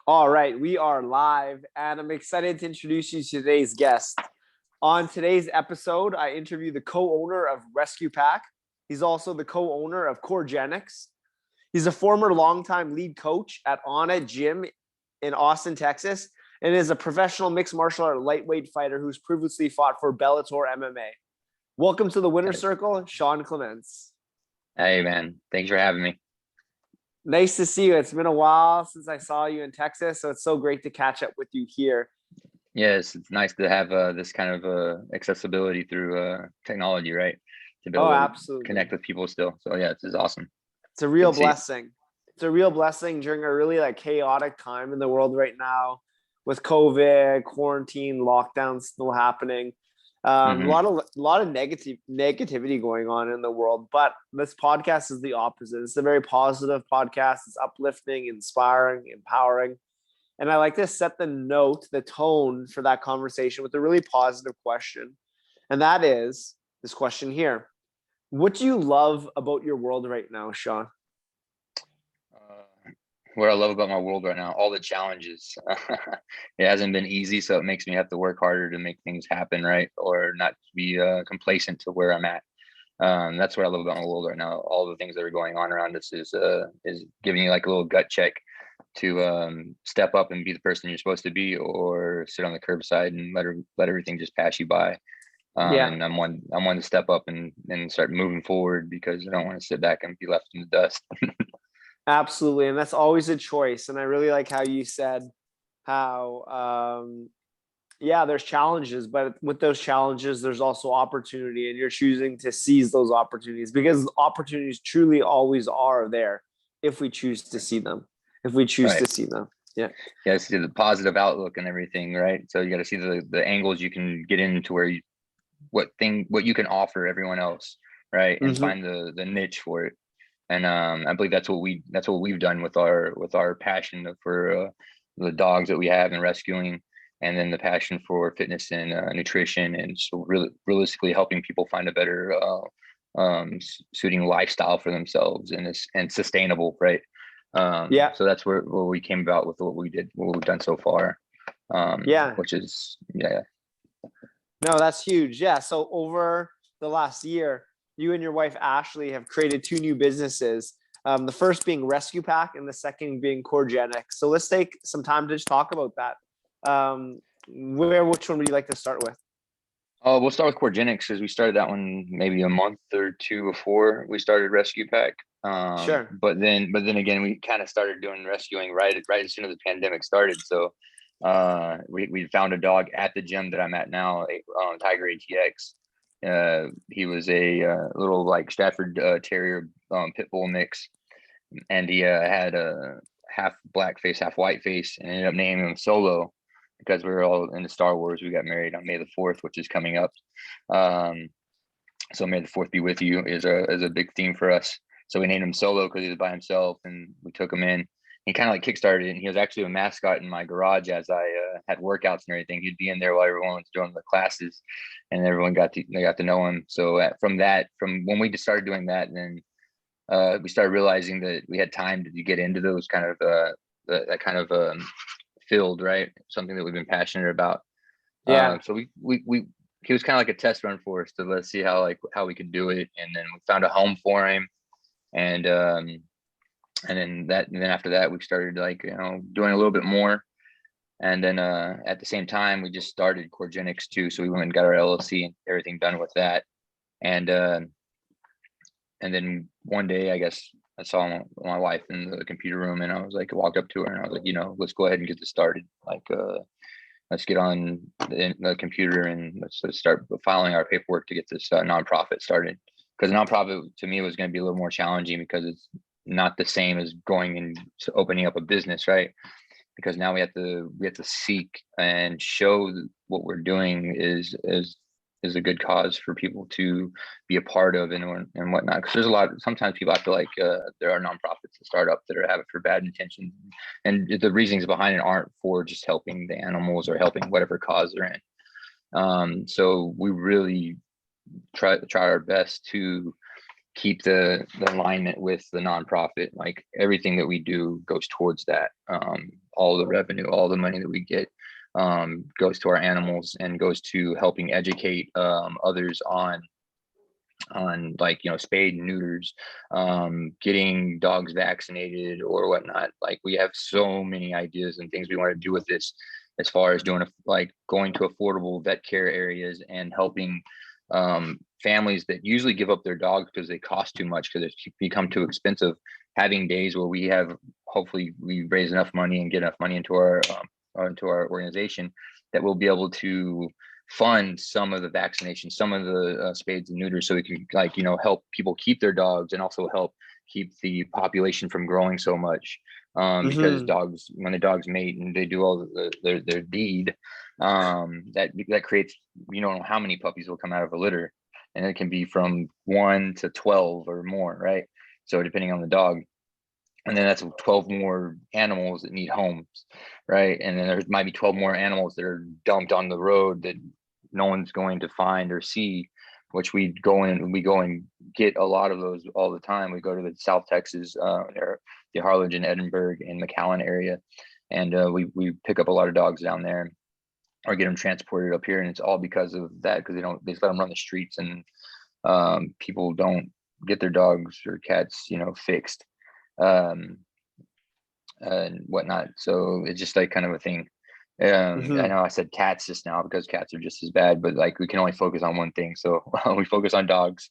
All right, we are live, and I'm excited to introduce you to today's guest. On today's episode, I interview the co-owner of Rescue Pac. He's also the co-owner of Coregenics. He's a former longtime lead coach at Onnit Gym in Austin, Texas, and is a professional mixed martial art lightweight fighter who's previously fought for Bellator MMA. Welcome to the winner's circle, Sean Clements. Hey, man. Thanks for having me. Nice to see you. It's been a while since I saw you in Texas, so it's so great to catch up with you here. Yes, it's nice to have this kind of accessibility through technology, right? To be able to absolutely connect with people still. So yeah, it's awesome. It's a real blessing. It's a real blessing during a really chaotic time in the world right now with COVID, quarantine, lockdowns still happening. A lot of negativity going on in the world, but this podcast is the opposite. It's a very positive podcast. It's uplifting, inspiring, empowering. And I like to set the tone for that conversation with a really positive question. And that is this question here. What do you love about your world right now, Sean? What I love about my world right now, all the challenges. It hasn't been easy, so it makes me have to work harder to make things happen, right? Or not be complacent to where I'm at. That's what I love about my world right now. All the things that are going on around us is giving you like a little gut check to step up and be the person you're supposed to be, or sit on the curbside and let everything just pass you by. And I'm one to step up and start moving forward, because I don't want to sit back and be left in the dust. Absolutely. And that's always a choice. And I really like how you said how, there's challenges, but with those challenges, there's also opportunity, and you're choosing to seize those opportunities, because opportunities truly always are there if we choose to see them, to see them. Yeah. Yeah. See the positive outlook and everything, right? So you got to see the angles you can get into, where what you can offer everyone else, right? And find the niche for it. And I believe that's what we've done with our passion for the dogs that we have and rescuing, and then the passion for fitness and nutrition, and so really realistically helping people find a better suiting lifestyle for themselves and sustainable, right? So that's where we came about with what we've done so far. Which is No, that's huge. Yeah. So over the last year, you and your wife, Ashley, have created two new businesses. The first being Rescue Pac and the second being Coregenics. So let's take some time to just talk about that. Which one would you like to start with? Oh, we'll start with Coregenics, because we started that one maybe a month or two before we started Rescue Pac. Sure. But then again, we kind of started doing rescuing right as soon as the pandemic started. So we found a dog at the gym that I'm at now, Tiger ATX. He was a little like Stafford Terrier pit bull mix, and he had a half black face, half white face, and ended up naming him Solo, because we were all into Star Wars. We got married on May the 4th, which is coming up. So May the 4th be with you is a big theme for us. So we named him Solo because he was by himself, and we took him in. He kind of like kickstarted it, and he was actually a mascot in my garage as I had workouts and everything. He'd be in there while everyone was doing the classes, and everyone got to know him. So from when we just started doing that, then we started realizing that we had time to get into those kind of that kind of field, right? Something that we've been passionate about. So he was kind of like a test run for us to let's see how we could do it, and then we found a home for him, and then after that we started doing a little bit more, and then at the same time we just started Coregenics too. So we went and got our LLC and everything done with that, and then one day I guess I saw my wife in the computer room, and I walked up to her and I was like, let's go ahead and get this started. Let's get on the computer and let's start filing our paperwork to get this nonprofit started. Because nonprofit to me was going to be a little more challenging, because it's not the same as going and opening up a business, right? Because now we have to seek and show what we're doing is a good cause for people to be a part of and whatnot. Because sometimes people, I feel like there are nonprofits that start up that have it for bad intentions, and the reasons behind it aren't for just helping the animals or helping whatever cause they're in. So we really try our best to keep the alignment with the nonprofit. Like everything that we do goes towards that. all the revenue, all the money that we get goes to our animals and goes to helping educate others on like, you know, spayed and neuters, getting dogs vaccinated or whatnot. Like, we have so many ideas and things we want to do with this, as far as doing like going to affordable vet care areas and helping families that usually give up their dogs because they cost too much, because it's become too expensive, having days where we have, hopefully we raise enough money and get enough money into our organization that we'll be able to fund some of the vaccinations, some of the spades and neuters, so we can, like, you know, help people keep their dogs and also help keep the population from growing so much. Because dogs, when the dogs mate and they do all their deed, that creates, you don't know how many puppies will come out of a litter, and it can be from 1 to 12 or more, right? So depending on the dog. And then that's 12 more animals that need homes, right? And then there might be 12 more animals that are dumped on the road that no one's going to find or see, which we go and get a lot of those all the time. We go to the South Texas, the Harlingen, Edinburgh, and McAllen area, and we pick up a lot of dogs down there or get them transported up here. And it's all because of that, because they just let them run the streets, and people don't get their dogs or cats, you know, fixed and whatnot. So it's just like kind of a thing. I know I said cats just now because cats are just as bad, but like, we can only focus on one thing, so we focus on dogs.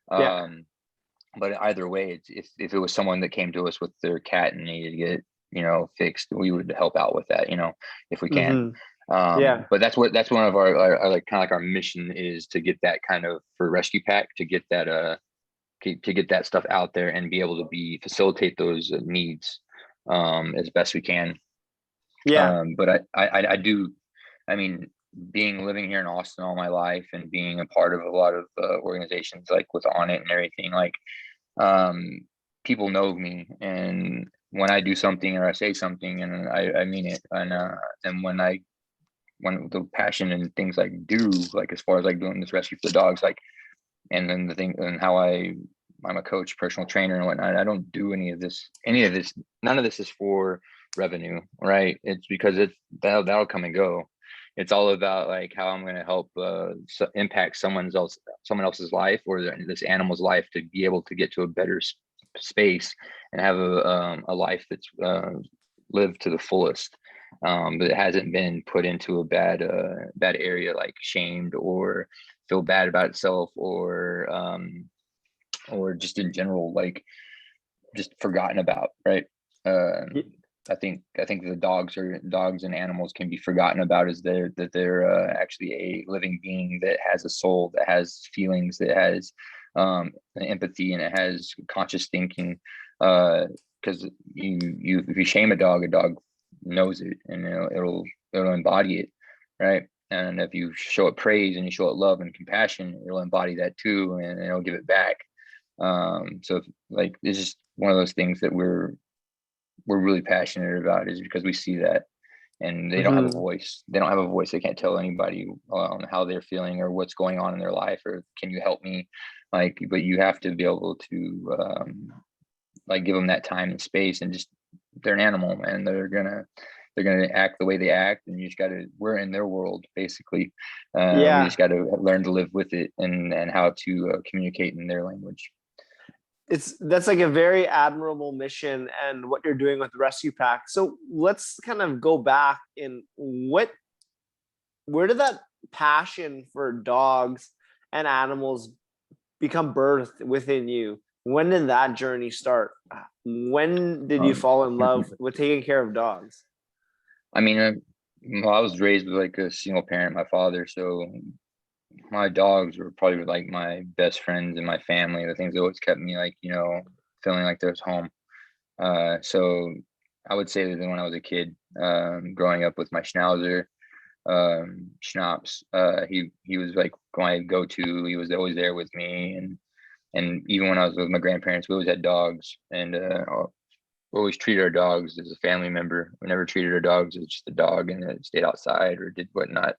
But either way, if it was someone that came to us with their cat and needed to get, you know, fixed, we would help out with that, you know, if we can. But that's one of our like, kind of like our mission is to get that kind of, for Rescue Pac, to get that to get that stuff out there and be able to facilitate those needs as best we can. But I do, I mean, living here in Austin all my life and being a part of a lot of organizations like with Onnit and everything, like people know me, and when I do something or I say something, and I mean it, and when the passion and things I do, like as far as like doing this rescue for the dogs, like, and then the thing and how I'm a coach, personal trainer and whatnot, I don't do any of this, none of this is for revenue, right? It's because that'll come and go. It's all about like how I'm going to help impact someone else's life, or this animal's life, to be able to get to a better space and have a life that's lived to the fullest, but it hasn't been put into a bad area, like shamed or feel bad about itself, or just in general, like just forgotten about, right? I think the dogs and animals can be forgotten about as they're actually a living being that has a soul, that has feelings, that has empathy, and it has conscious thinking. Because if you shame a dog knows it, and it'll embody it, right? And if you show it praise and you show it love and compassion, it'll embody that too, and it'll give it back. So like, it's just one of those things that we're really passionate about, is because we see that, and they don't have a voice. They don't have a voice. They can't tell anybody how they're feeling or what's going on in their life, or can you help me? Like, but you have to be able to like give them that time and space, and just, they're an animal, and they're gonna act the way they act, and you just gotta, we're in their world basically. We just gotta learn to live with it, and how to communicate in their language. That's like a very admirable mission, and what you're doing with Rescue Pac. So let's kind of go back in where did that passion for dogs and animals become birthed within you? When did that journey start? When did you fall in love with taking care of dogs? I mean, I was raised with like a single parent, my father, so my dogs were probably like my best friends in my family. The things that always kept me, like, you know, feeling like there's home. So I would say that when I was a kid, growing up with my Schnauzer, Schnaps, he was like my go-to. He was always there with me, and even when I was with my grandparents, we always had dogs, and we always treated our dogs as a family member. We never treated our dogs as just a dog and it stayed outside or did whatnot.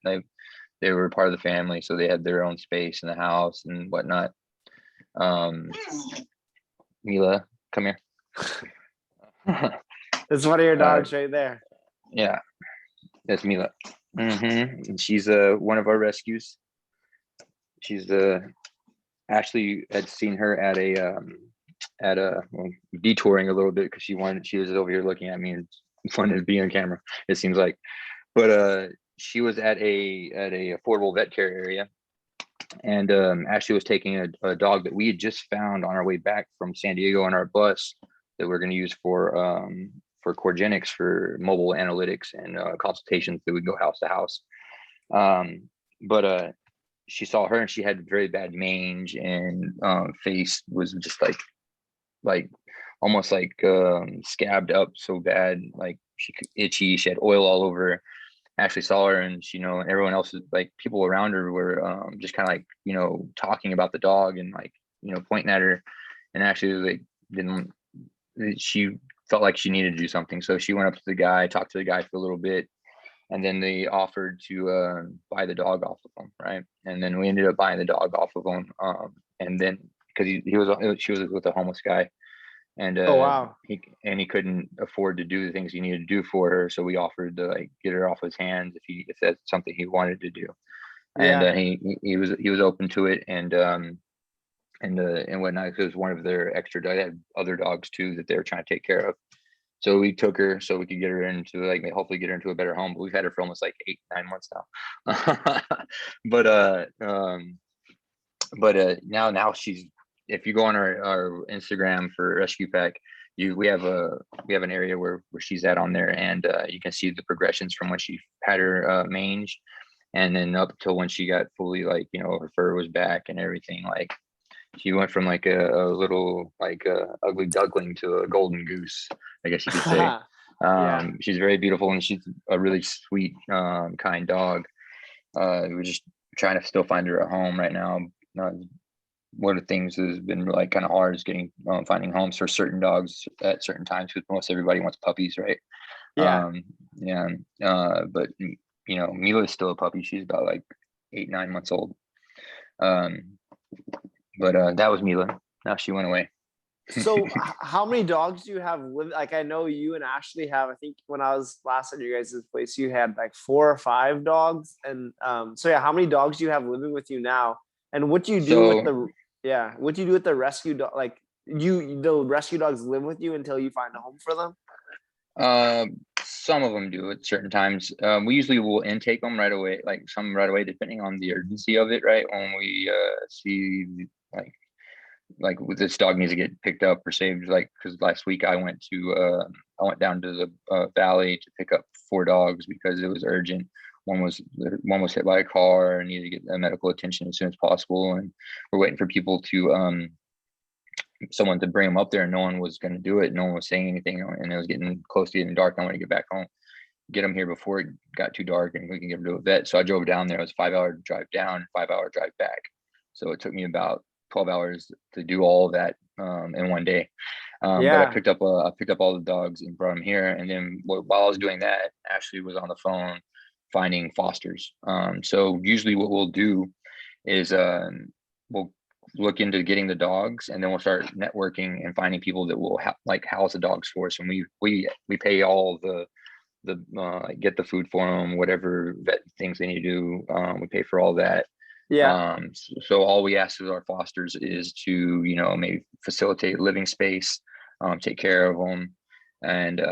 They were part of the family, so they had their own space in the house and whatnot. Mila, come here. That's one of your dogs right there. Yeah, that's Mila. And she's one of our rescues. She's Ashley had seen her at a well, detouring a little bit because she was over here looking at me and wanted to be on camera, it seems like. But she was at a affordable vet care area, and Ashley was taking a dog that we had just found on our way back from San Diego on our bus that we're going to use for Coregenics, for mobile analytics and consultations that would go house to house. But she saw her and she had very bad mange, and face was just like almost like scabbed up so bad, like she itchy. She had oil all over her. Ashley saw her, and she, and everyone else, like people around her, were just kind of like talking about the dog and like pointing at her, and actually like didn't. She felt like she needed to do something, so she went up to the guy, talked to the guy for a little bit, and then they offered to buy the dog off of him, right? And then we ended up buying the dog off of him, and then because she was with a homeless guy, and Oh wow. he couldn't afford to do the things he needed to do for her, so we offered to like get her off his hands if that's something he wanted to do. And Yeah. he was open to it, and whatnot, because one of their extra dogs, they had other dogs too that they were trying to take care of. So we took her so we could get her into, like, hopefully get her into a better home. But we've had her for almost like 8-9 months now. but now she's, if you go on our Instagram for Rescue Pac, we have an area where she's at on there, and you can see the progressions from when she had her mange, and then up till when she got fully, like, her fur was back and everything. Like, she went from like a little like ugly duckling to a golden goose, I guess you could say. Yeah. She's very beautiful, and she's a really sweet, kind dog. We're just trying to still find her a home right now. One of the things that has been like kind of hard is finding homes for certain dogs at certain times, because most everybody wants puppies, right? Yeah. Yeah. But Mila is still a puppy. She's about like 8-9 months old. But that was Mila. Now she went away. So how many dogs do you have like, I know you and Ashley have, I think when I was last at your guys' place, you had like 4 or 5 dogs. And so yeah, how many dogs do you have living with you now? And what do you do with what do you do with the rescue dog? Like, the rescue dogs live with you until you find a home for them? Some of them do at certain times. We usually will intake them right away, like some right away, depending on the urgency of it, right? When we see like this dog needs to get picked up or saved, like, because last week I went down to the valley to pick up 4 dogs because it was urgent. One was hit by a car and needed to get medical attention as soon as possible, and we're waiting for people to someone to bring them up there, and no one was going to do it. No one was saying anything, and it was getting close to getting dark. I want to get back home, get them here before it got too dark, and we can get them to a vet. So I drove down there. It was a 5-hour drive down, 5-hour drive back. So it took me about 12 hours to do all of that in one day. But I picked up all the dogs and brought them here. And then while I was doing that, Ashley was on the phone finding fosters. So usually what we'll do is we'll look into getting the dogs, and then we'll start networking and finding people that will house the dogs for us. And we pay all the get the food for them, whatever vet things they need to do. We pay for all that. Yeah. So all we ask of our fosters is to, maybe facilitate living space, take care of them, and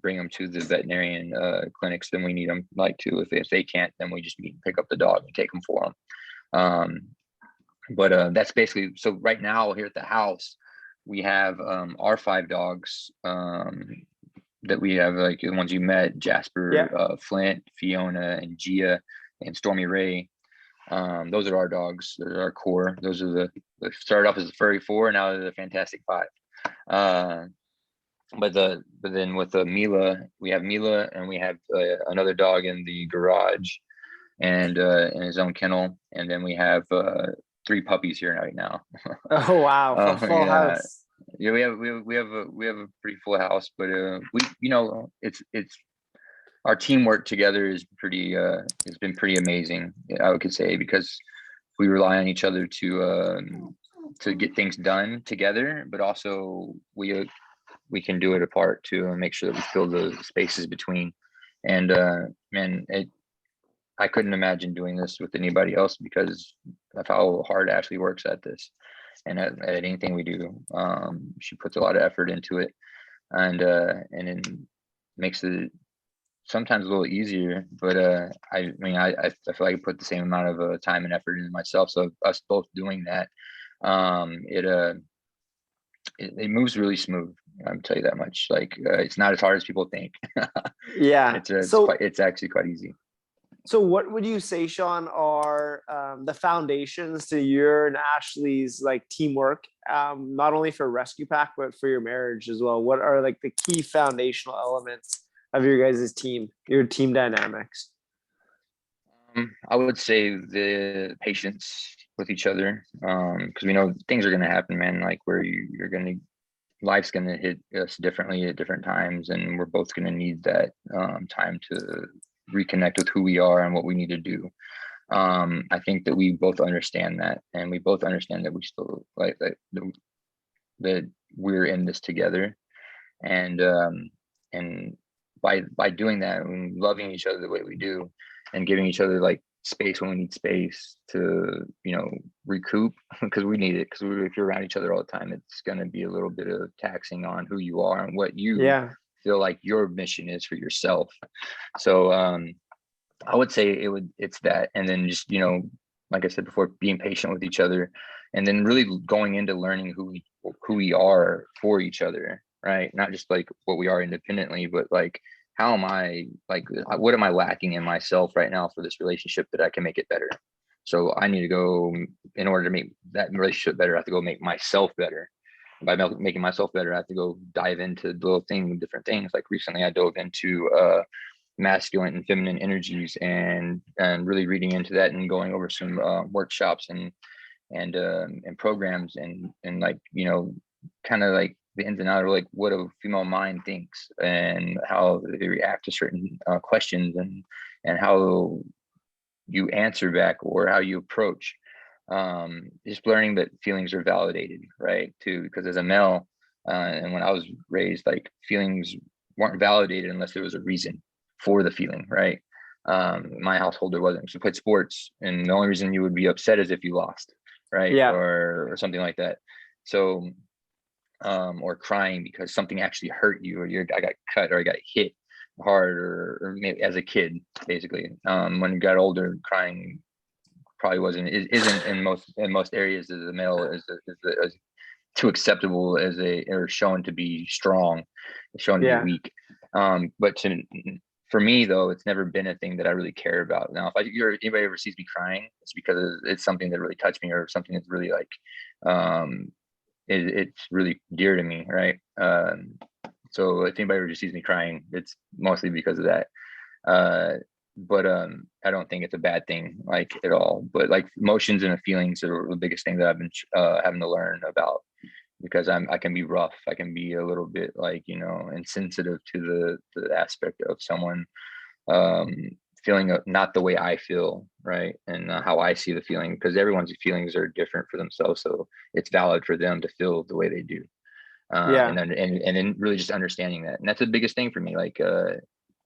bring them to the veterinarian clinics. Then we need them if they can't, then we just need to pick up the dog and take them for them. But that's basically, so right now here at the house, we have our 5 dogs that we have, like the ones you met, Jasper, Flint, Fiona, and Gia, and Stormy Ray. Those are our dogs. They're our core. Those are they started off as the furry 4, and now they're the fantastic 5. But then with Mila, we have Mila, and we have another dog in the garage, and in his own kennel, and then we have 3 puppies here right now. Oh wow, full house. Yeah, we have a pretty full house, but it's our teamwork together is has been pretty amazing, I could say, because we rely on each other to get things done together, but also we can do it apart too, and make sure that we fill the spaces between. And man, I couldn't imagine doing this with anybody else because of how hard Ashley works at this, and at anything we do. She puts a lot of effort into it, and it makes it sometimes a little easier. But I mean, I feel like I put the same amount of time and effort into myself. So us both doing that, it moves really smooth. I'm tell you that much. Like it's not as hard as people think. Yeah. It's actually quite easy. So what would you say, Sean, are the foundations to your and Ashley's like teamwork, not only for Rescue Pac, but for your marriage as well? What are like the key foundational elements of your guys' team, your team dynamics? I would say the patience with each other, because we know things are going to happen, man. Like where you're going to, life's going to hit us differently at different times, and we're both going to need that time to reconnect with who we are and what we need to do. I think that we both understand that, and we both understand that we still like that we're in this together, and by doing that and loving each other the way we do, and giving each other like space when we need space to recoup, because we need it, because if you're around each other all the time, it's going to be a little bit of taxing on who you are and what you feel like your mission is for yourself. So I would say it's that, and then just like I said before, being patient with each other, and then really going into learning who we are for each other, right? Not just like what we are independently, but like how am I, like what am I lacking in myself right now for this relationship that I can make it better? So I need to go, in order to make that relationship better, I have to go make myself better. By making myself better, I have to go dive into different things. Like recently I dove into masculine and feminine energies, and really reading into that and going over some workshops and programs, and like kind of like the ins and outs of like what a female mind thinks and how they react to certain questions, and how you answer back or how you approach. Just learning that feelings are validated, right? Too, because as a male, and when I was raised, like feelings weren't validated unless there was a reason for the feeling, right? My household, there wasn't. So played sports, and the only reason you would be upset is if you lost, right? Yeah. Or something like that. So or crying because something actually hurt you, or I got cut, or I got hit hard, or maybe as a kid, basically. When you got older, crying probably isn't in most areas as a male is too acceptable or shown to be strong, shown to be weak. But for me though, it's never been a thing that I really care about. Now, if anybody ever sees me crying, it's because it's something that really touched me, or something that's really like it's really dear to me, right? So if anybody ever just sees me crying, it's mostly because of that. But I don't think it's a bad thing, like at all. But like emotions and feelings are the biggest thing that I've been having to learn about, because I can be rough. I can be a little bit like insensitive to the aspect of someone feeling not the way I feel, right? And how I see the feeling, because everyone's feelings are different for themselves, so it's valid for them to feel the way they do. And then really just understanding that, and that's the biggest thing for me. Like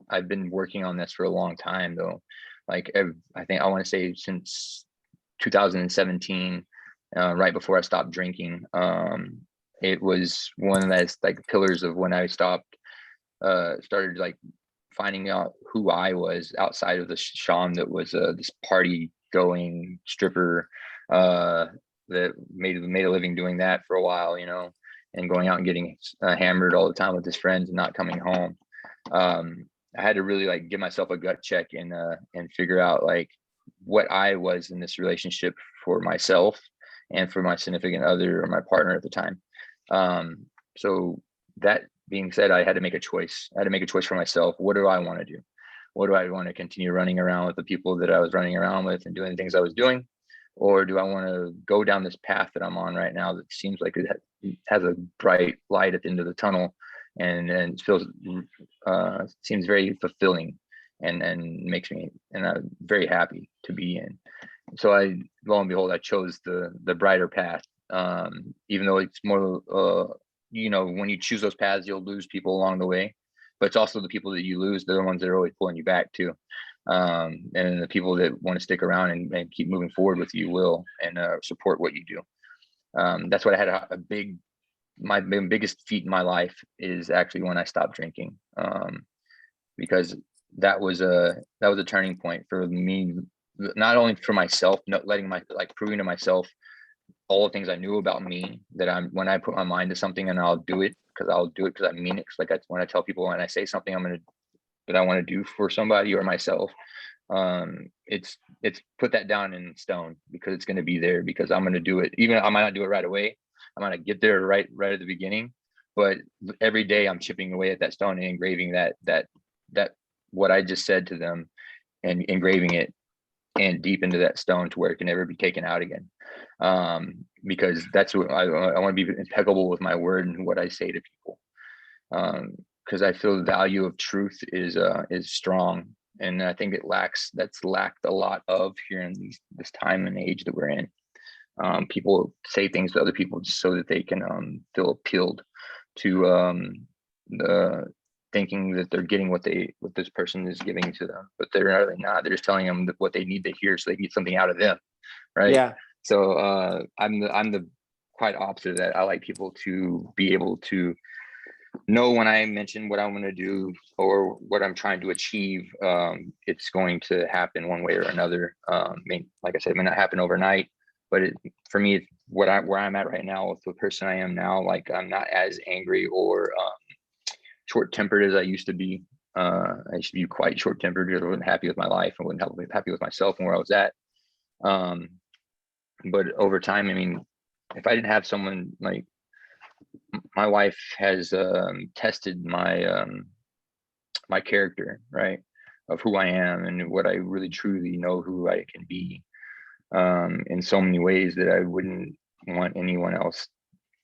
I've been working on this for a long time though. Like I think I want to say since 2017, right before I stopped drinking. It was one of those like pillars of when I started like finding out who I was outside of the Sean that was this party going stripper that made a living doing that for a while, and going out and getting hammered all the time with his friends and not coming home. I had to really like give myself a gut check and figure out like what I was in this relationship for myself and for my significant other or my partner at the time. So that being said, I had to make a choice. I had to make a choice for myself. What do I want to do? What do I want to continue running around with the people that I was running around with and doing the things I was doing? Or do I want to go down this path that I'm on right now that seems like it has a bright light at the end of the tunnel, and it feels seems very fulfilling and makes me, and I'm very happy to be in. So lo and behold, I chose the brighter path. Even though it's more when you choose those paths, you'll lose people along the way. but it's also the people that you lose. They're the ones that are always pulling you back too. And the people that want to stick around and keep moving forward with you will, and support what you do. That's what I had my biggest feat in my life is actually when I stopped drinking, because that was a turning point for me, not only for myself, not letting proving to myself all the things I knew about me, that when I put my mind to something and I'll do it because I mean it. Cause when I tell people, when I say something that I want to do for somebody or myself, it's put that down in stone, because it's going to be there, because I'm going to do it. Even I might not do it right away. I might not get there right at the beginning, but every day I'm chipping away at that stone and engraving that what I just said to them, and engraving it and deep into that stone to where it can never be taken out again. Because that's what I want to be impeccable with my word and what I say to people. Because I feel the value of truth is strong, and I think that's lacked a lot of here in this time and age that we're in. People say things to other people just so that they can feel appealed to the thinking that they're getting what this person is giving to them, but they're really not. They're just telling them what they need to hear so they get something out of them, right? Yeah. So I'm the quite opposite of that. I like people to be able to know when I mention what I'm going to do or what I'm trying to achieve, it's going to happen one way or another. I mean, like I said, it may not happen overnight, but for me, where I'm at right now with the person I am now, like I'm not as angry or short-tempered as I used to be. I used to be quite short-tempered because I wasn't happy with my life. I wasn't happy with myself and where I was at. But over time, I mean, if I didn't have someone like my wife has tested my my character, right, of who I am and what I really truly know who I can be, in so many ways that I wouldn't want anyone else.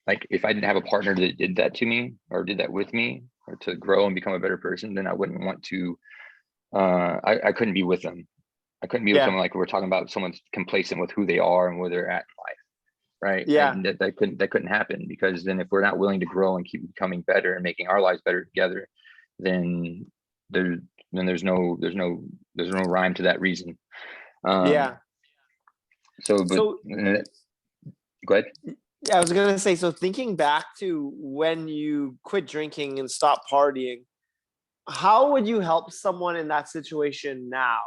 Like if I didn't have a partner that did that to me or did that with me, or to grow and become a better person, then I wouldn't want to. I couldn't be with them. I couldn't be with someone like we're talking about, someone's complacent with who they are and where they're at in life. Right. Yeah. And that couldn't happen, because then if we're not willing to grow and keep becoming better and making our lives better together, then there's no rhyme to that reason. Yeah. So go ahead. Yeah, I was gonna say, so thinking back to when you quit drinking and stopped partying, how would you help someone in that situation now,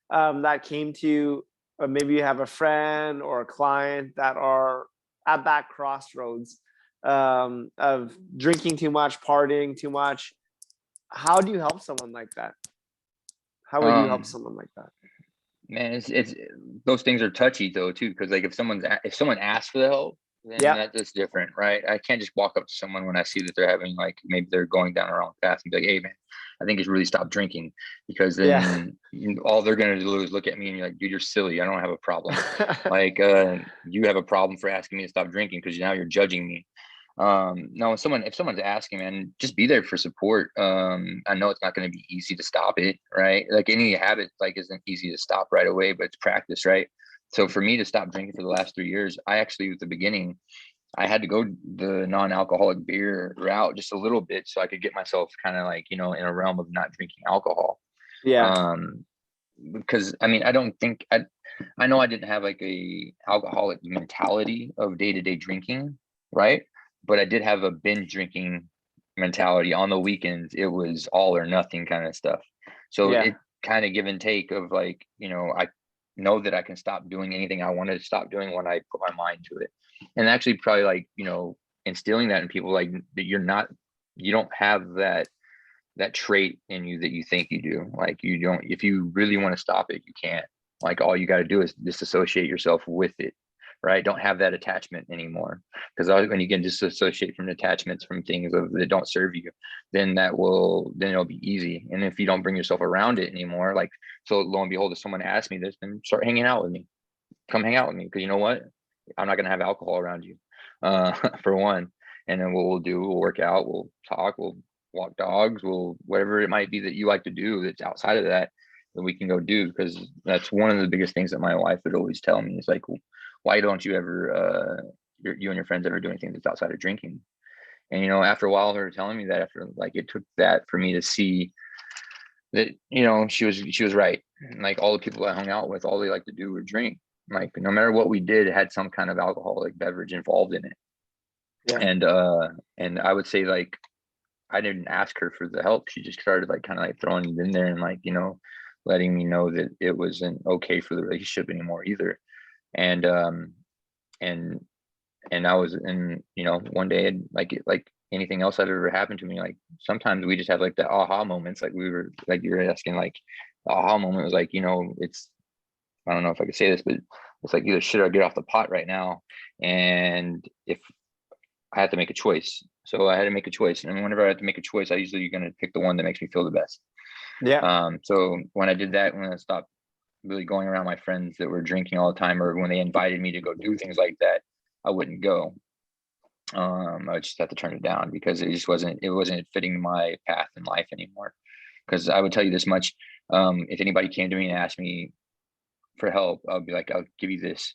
that came to you, or maybe you have a friend or a client that are at that crossroads, of drinking too much, partying too much? How do you help someone like that? How would you help someone like that? Man, it's those things are touchy though too, because like if someone asks for the help, then that's different, right? I can't just walk up to someone when I see that they're having, like, maybe they're going down the wrong path and be like, hey man, I think you should really stop drinking, because then all they're gonna do is look at me and you're like, dude, you're silly. I don't have a problem. Like you have a problem for asking me to stop drinking because now you're judging me. No, if someone's asking, man, just be there for support. I know it's not going to be easy to stop it, right? Like any habit, like, isn't easy to stop right away, but it's practice, right? So for me to stop drinking for the last 3 years, I actually, at the beginning, I had to go the non-alcoholic beer route just a little bit so I could get myself kind of like, in a realm of not drinking alcohol. Because I mean, I know I didn't have like a alcoholic mentality of day-to-day drinking, right? But I did have a binge drinking mentality. On the weekends, it was all or nothing kind of stuff. So it kind of give and take of like, I know that I can stop doing anything I wanted to stop doing when I put my mind to it. And actually probably like, instilling that in people, like that you don't have that trait in you that you think you do. Like you don't, if you really want to stop it, you can't. Like all you got to do is disassociate yourself with it, right? Don't have that attachment anymore. Because when you can disassociate from attachments from things that don't serve you, then it'll be easy. And if you don't bring yourself around it anymore, like, so lo and behold, if someone asks me this, then start hanging out with me. Come hang out with me, because you know what? I'm not going to have alcohol around you, for one. And then what we'll do, we'll work out, we'll talk, we'll walk dogs, we'll whatever it might be that you like to do that's outside of that we can go do. Because that's one of the biggest things that my wife would always tell me is like, why don't you ever you and your friends ever do anything that's outside of drinking? And, you know, after a while, her telling me that, after like, it took that for me to see that, you know, she was right. And, like, all the people I hung out with, all they like to do would drink. Like, no matter what we did, it had some kind of alcoholic beverage involved in it. Yeah. And I would say, like, I didn't ask her for the help. She just started like kind of like throwing it in there and, like, you know, letting me know that it wasn't okay for the relationship anymore either. And and I was in, you know, one day, like anything else that ever happened to me, like sometimes we just have like the aha moments. Like, we were like, you were asking, like, the aha moment was like, you know, it's, I don't know if I could say this, but it's like, either shit or get off the pot right now. And if I had to make a choice, so I had to make a choice, and whenever I had to make a choice, I usually going to pick the one that makes me feel the best. Yeah. So when I did that, when I stopped really going around my friends that were drinking all the time, or when they invited me to go do things like that, I wouldn't go. I would just have to turn it down, because it wasn't fitting my path in life anymore. Because I would tell you this much, if anybody came to me and asked me for help, I'll be like, I'll give you this.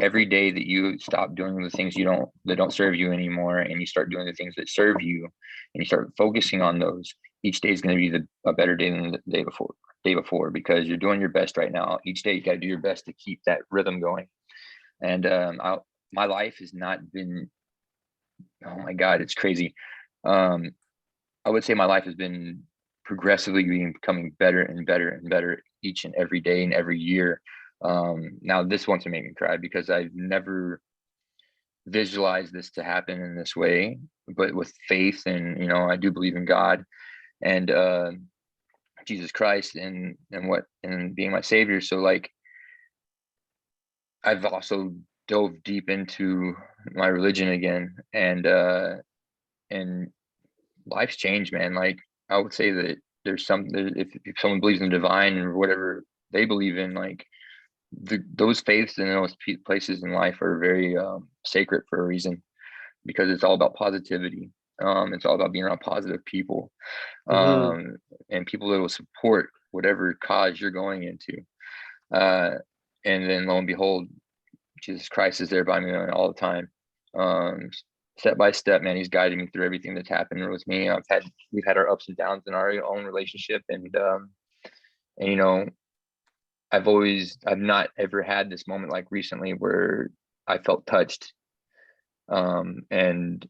Every day that you stop doing the things that don't serve you anymore, and you start doing the things that serve you, and you start focusing on those, each day is going to be a better day than the day before, because you're doing your best right now. Each day you got to do your best to keep that rhythm going. And my life has not been, oh my God, it's crazy. I would say my life has been progressively becoming better and better and better each and every day and every year. Now this one to make me cry, because I've never visualized this to happen in this way, but with faith, and, you know, I do believe in God and Jesus Christ and being my savior. So, like, I've also dove deep into my religion again, and life's changed, man. Like, I would say that if someone believes in the divine or whatever they believe in, like, those faiths and those places in life are very sacred for a reason, because it's all about positivity. It's all about being around positive people, Mm-hmm. and people that will support whatever cause you're going into. And then, lo and behold, Jesus Christ is there by me all the time. Step by step, man, he's guided me through everything that's happened with me. We've had our ups and downs in our own relationship, and you know, I've not ever had this moment like recently where I felt touched, and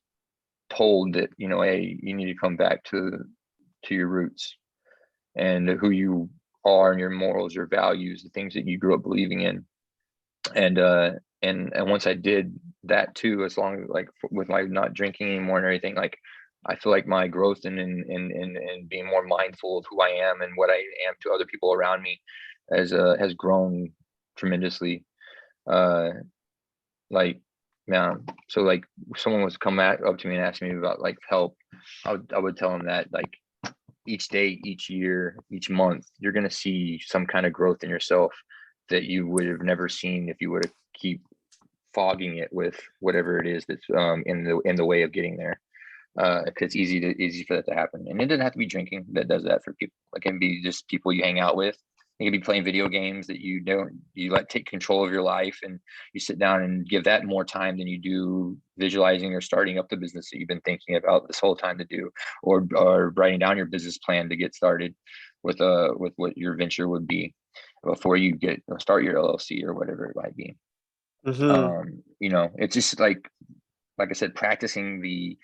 told that, you know, hey, you need to come back to your roots and who you are, and your morals, your values, the things that you grew up believing in. And once I did that too, as long as, like, with my not drinking anymore and everything, like, I feel like my growth in being more mindful of who I am and what I am to other people around me has grown tremendously. Like, man, so, like, if someone was come up to me and ask me about, like, help, I would tell them that, like, each day, each year, each month, you're going to see some kind of growth in yourself that you would have never seen if you would have keep fogging it with whatever it is that's in the way of getting there. It's easy for that to happen, and it doesn't have to be drinking that does that for people. It can be just people you hang out with. You can be playing video games that you let take control of your life, and you sit down and give that more time than you do visualizing or starting up the business that you've been thinking about this whole time to do, or writing down your business plan to get started with what your venture would be before you start your LLC or whatever it might be. Mm-hmm. You know, it's just like I said, practicing the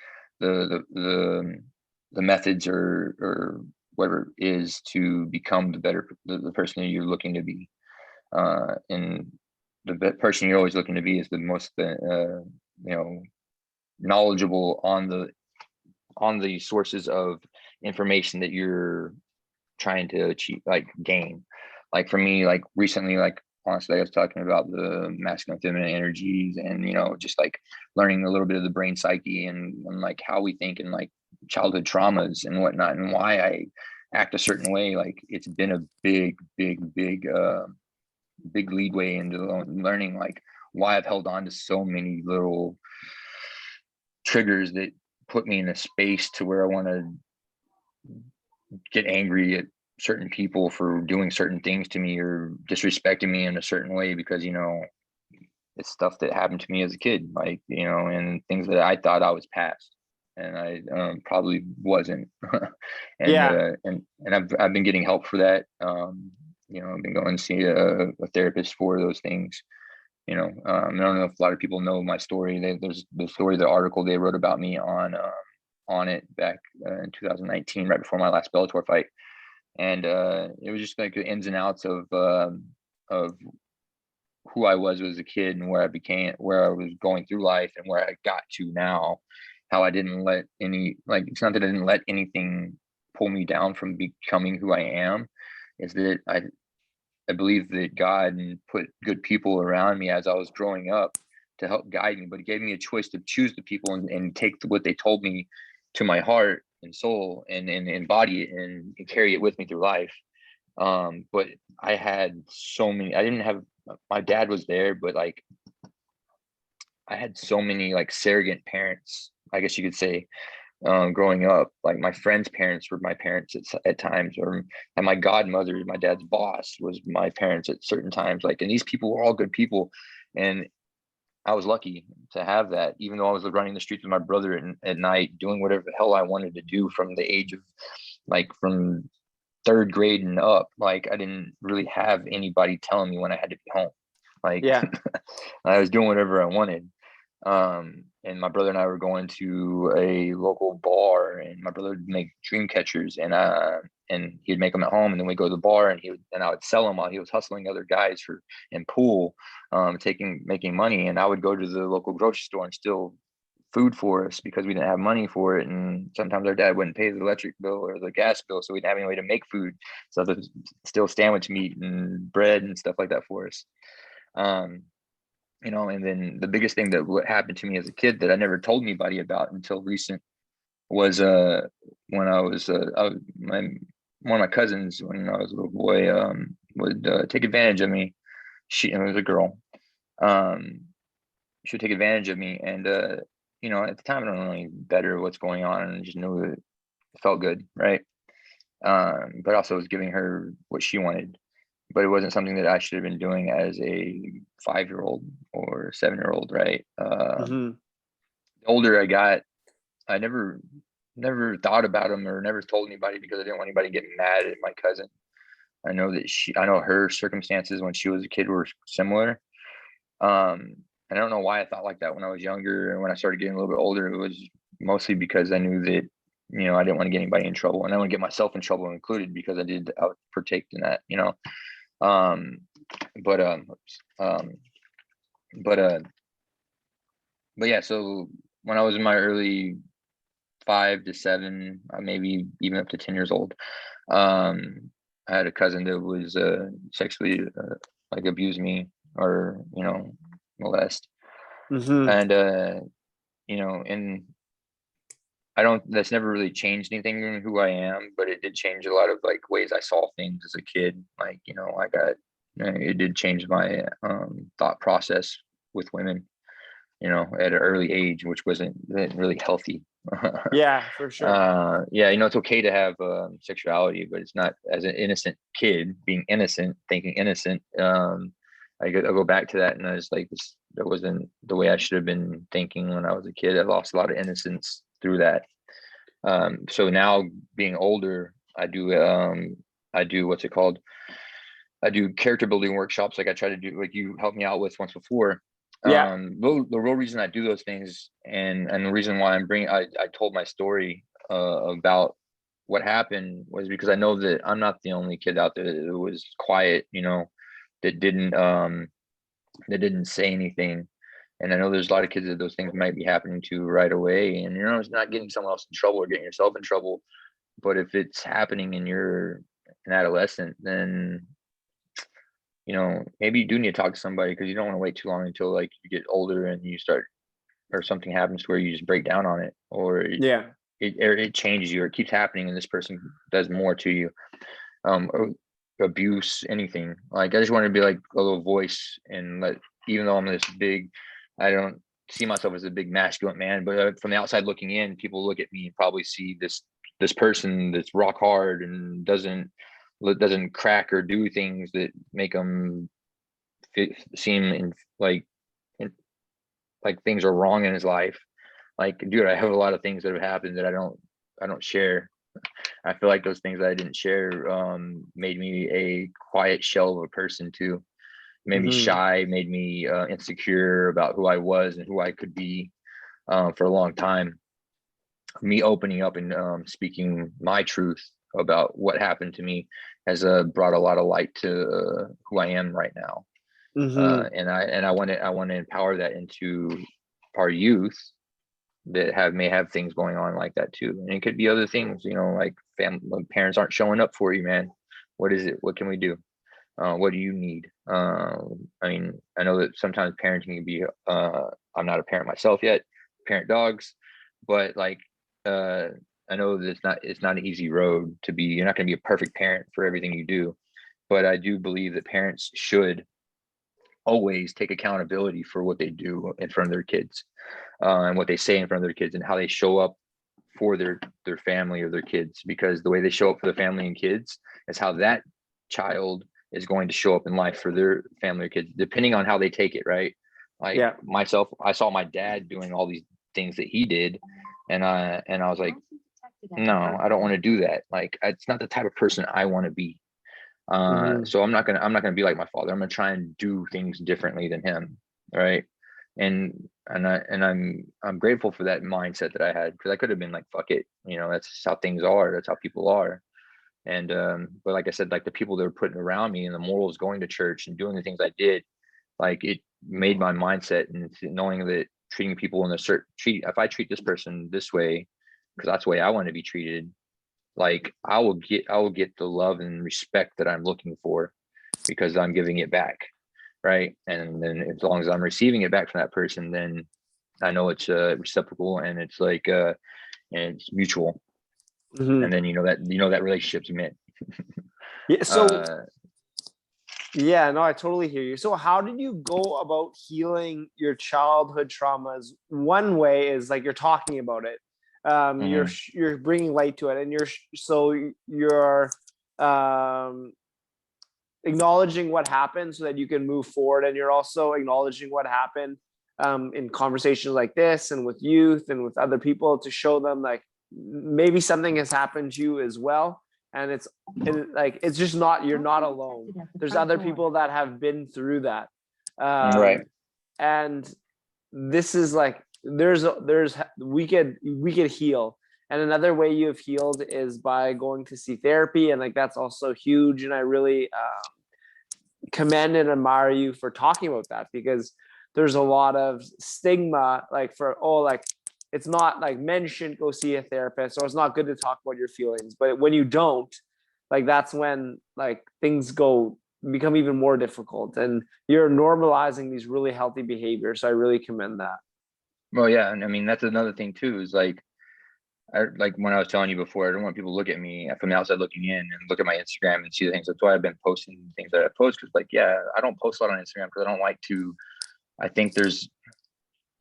methods or whatever it is to become the person that you're looking to be. And the person you're always looking to be is the most you know, knowledgeable on the sources of information that you're trying to achieve, like, gain. Like, for me, like, recently, like, honestly, I was talking about the masculine and feminine energies, and, you know, just like learning a little bit of the brain psyche, and like how we think, and like childhood traumas and whatnot, and why I act a certain way. Like, it's been a big leadway into learning, like, why I've held on to so many little triggers that put me in a space to where I want to get angry at certain people for doing certain things to me or disrespecting me in a certain way, because, you know, it's stuff that happened to me as a kid, like, you know, and things that I thought I was past. and I probably wasn't. and Yeah. I've been getting help for that. I've been going to see a therapist for those things. I don't know if a lot of people know my story. There's the story, the article they wrote about me on it back in 2019, right before my last Bellator fight, and it was just like the ins and outs of who I was as a kid and where I was going through life and where I got to now. How I didn't let it's not that I didn't let anything pull me down from becoming who I am. Is that I believe that God put good people around me as I was growing up to help guide me, but He gave me a choice to choose the people and take what they told me to my heart and soul and embody it and carry it with me through life. But I had so many, I didn't have, my dad was there, but like I had so many like surrogate parents, I guess you could say, growing up. Like my friends' parents were my parents at times, and my godmother, my dad's boss, was my parents at certain times. Like, and these people were all good people, and I was lucky to have that. Even though I was running the streets with my brother at night, doing whatever the hell I wanted to do from the age of from third grade and up. Like I didn't really have anybody telling me when I had to be home. Like Yeah. I was doing whatever I wanted. And my brother and I were going to a local bar, and my brother would make dream catchers, and he'd make them at home, and then we'd go to the bar, and I would sell them while he was hustling other guys and pool, making money. And I would go to the local grocery store and steal food for us because we didn't have money for it, and sometimes our dad wouldn't pay the electric bill or the gas bill, so we didn't have any way to make food, so there's still sandwich meat and bread and stuff like that for us. And then the biggest thing that what happened to me as a kid that I never told anybody about until recent was when I was one of my cousins, when I was a little boy, would take advantage of me. It was a girl. She would take advantage of me, and at the time I don't know any better what's going on, and I just knew that it felt good, right? But also was giving her what she wanted, but it wasn't something that I should have been doing as a 5-year-old or 7-year-old, right? Mm-hmm. The older I got, I never thought about them or never told anybody because I didn't want anybody to get mad at my cousin. I know her circumstances when she was a kid were similar. And I don't know why I thought like that when I was younger, and when I started getting a little bit older, it was mostly because I knew that, I didn't want to get anybody in trouble, and I didn't want to get myself in trouble included, because I would partake in that, Um, but yeah, so when I was in my early 5 to 7, maybe even up to 10 years old, I had a cousin that was sexually abused me, or molest. Mm-hmm. And and that's never really changed anything in who I am, but it did change a lot of ways I saw things as a kid. It did change my thought process with women, at an early age, which wasn't really healthy. Yeah, for sure. It's okay to have sexuality, but it's not as an innocent kid being innocent, thinking innocent. I'll go back to that, and I was like, that wasn't the way I should have been thinking when I was a kid. I lost a lot of innocence through that. So now, being older, I do what's it called? I do character building workshops, like I try to do, like you helped me out with once before. Yeah. The real reason I do those things, and the reason why I told my story about what happened, was because I know that I'm not the only kid out there that was quiet, that didn't say anything. And I know there's a lot of kids that those things might be happening to right away, and it's not getting someone else in trouble or getting yourself in trouble, but if it's happening and you're an adolescent, then maybe you do need to talk to somebody, because you don't want to wait too long until you get older and you start, or something happens to where you just break down on it, or Yeah. it changes you, or it keeps happening and this person does more to you, or abuse, anything. I just want to be like a little voice, and even though I'm this big, I don't see myself as a big masculine man, but from the outside looking in, people look at me and probably see this person that's rock hard and doesn't crack or do things that make them seem like things are wrong in his life. like, dude, I have a lot of things that have happened that I don't share. I feel like those things that I didn't share made me a quiet shell of a person too. Made me shy, made me insecure about who I was and who I could be for a long time. Me opening up and speaking my truth about what happened to me has brought a lot of light to who I am right now. And I want to empower that into our youth that may have things going on like that too. And it could be other things, you know, like parents aren't showing up for you, man. What is it? What can we do? What do you need? I mean, I know that sometimes parenting can be, I'm not a parent myself yet, parent dogs, but like, I know that it's not an easy road to be. You're not going to be a perfect parent for everything you do, but I do believe that parents should always take accountability for what they do in front of their kids, and what they say in front of their kids, and how they show up for their family or their kids, because the way they show up for the family and kids is how that child is going to show up in life for their family or kids, depending on how they take it, right? Like myself, I saw my dad doing all these things that he did, and I was like, no, I don't want to do that. Like, it's not the type of person I want to be. So I'm not gonna be like my father. I'm gonna try and do things differently than him, right? And I'm grateful for that mindset that I had, because I could have been like, fuck it, you know, that's how things are, that's how people are. And but like I said, like the people that were putting around me and the morals, going to church and doing the things I did, like it made my mindset, and knowing that treating people in a certain if I treat this person this way because that's the way I want to be treated, like I will get the love and respect that I'm looking for, because I'm giving it back, right? And then as long as I'm receiving it back from that person, then I know it's reciprocal, and it's like and it's mutual. And then you know that relationship's meant. Yeah. So yeah, no, I totally hear you. So how did you go about healing your childhood traumas? One way is like you're talking about it. You're bringing light to it, and you're acknowledging what happened so that you can move forward, and you're also acknowledging what happened in conversations like this and with youth and with other people, to show them like maybe something has happened to you as well, and it's just not, you're not alone. There's other people that have been through that, Right. and this is like we could heal. And another way you have healed is by going to see therapy, and like that's also huge. And I really commend and admire you for talking about that, because there's a lot of stigma, like like it's not like men shouldn't go see a therapist, or it's not good to talk about your feelings. But when you don't, like that's when like things become even more difficult, and you're normalizing these really healthy behaviors. So I really commend that. Well, yeah, and I mean that's another thing too, is like like when I was telling you before, I don't want people to look at me from the outside looking in and look at my Instagram and see the things. That's why I've been posting things that I post, because like, yeah, I don't post a lot on Instagram because I don't like to. I think there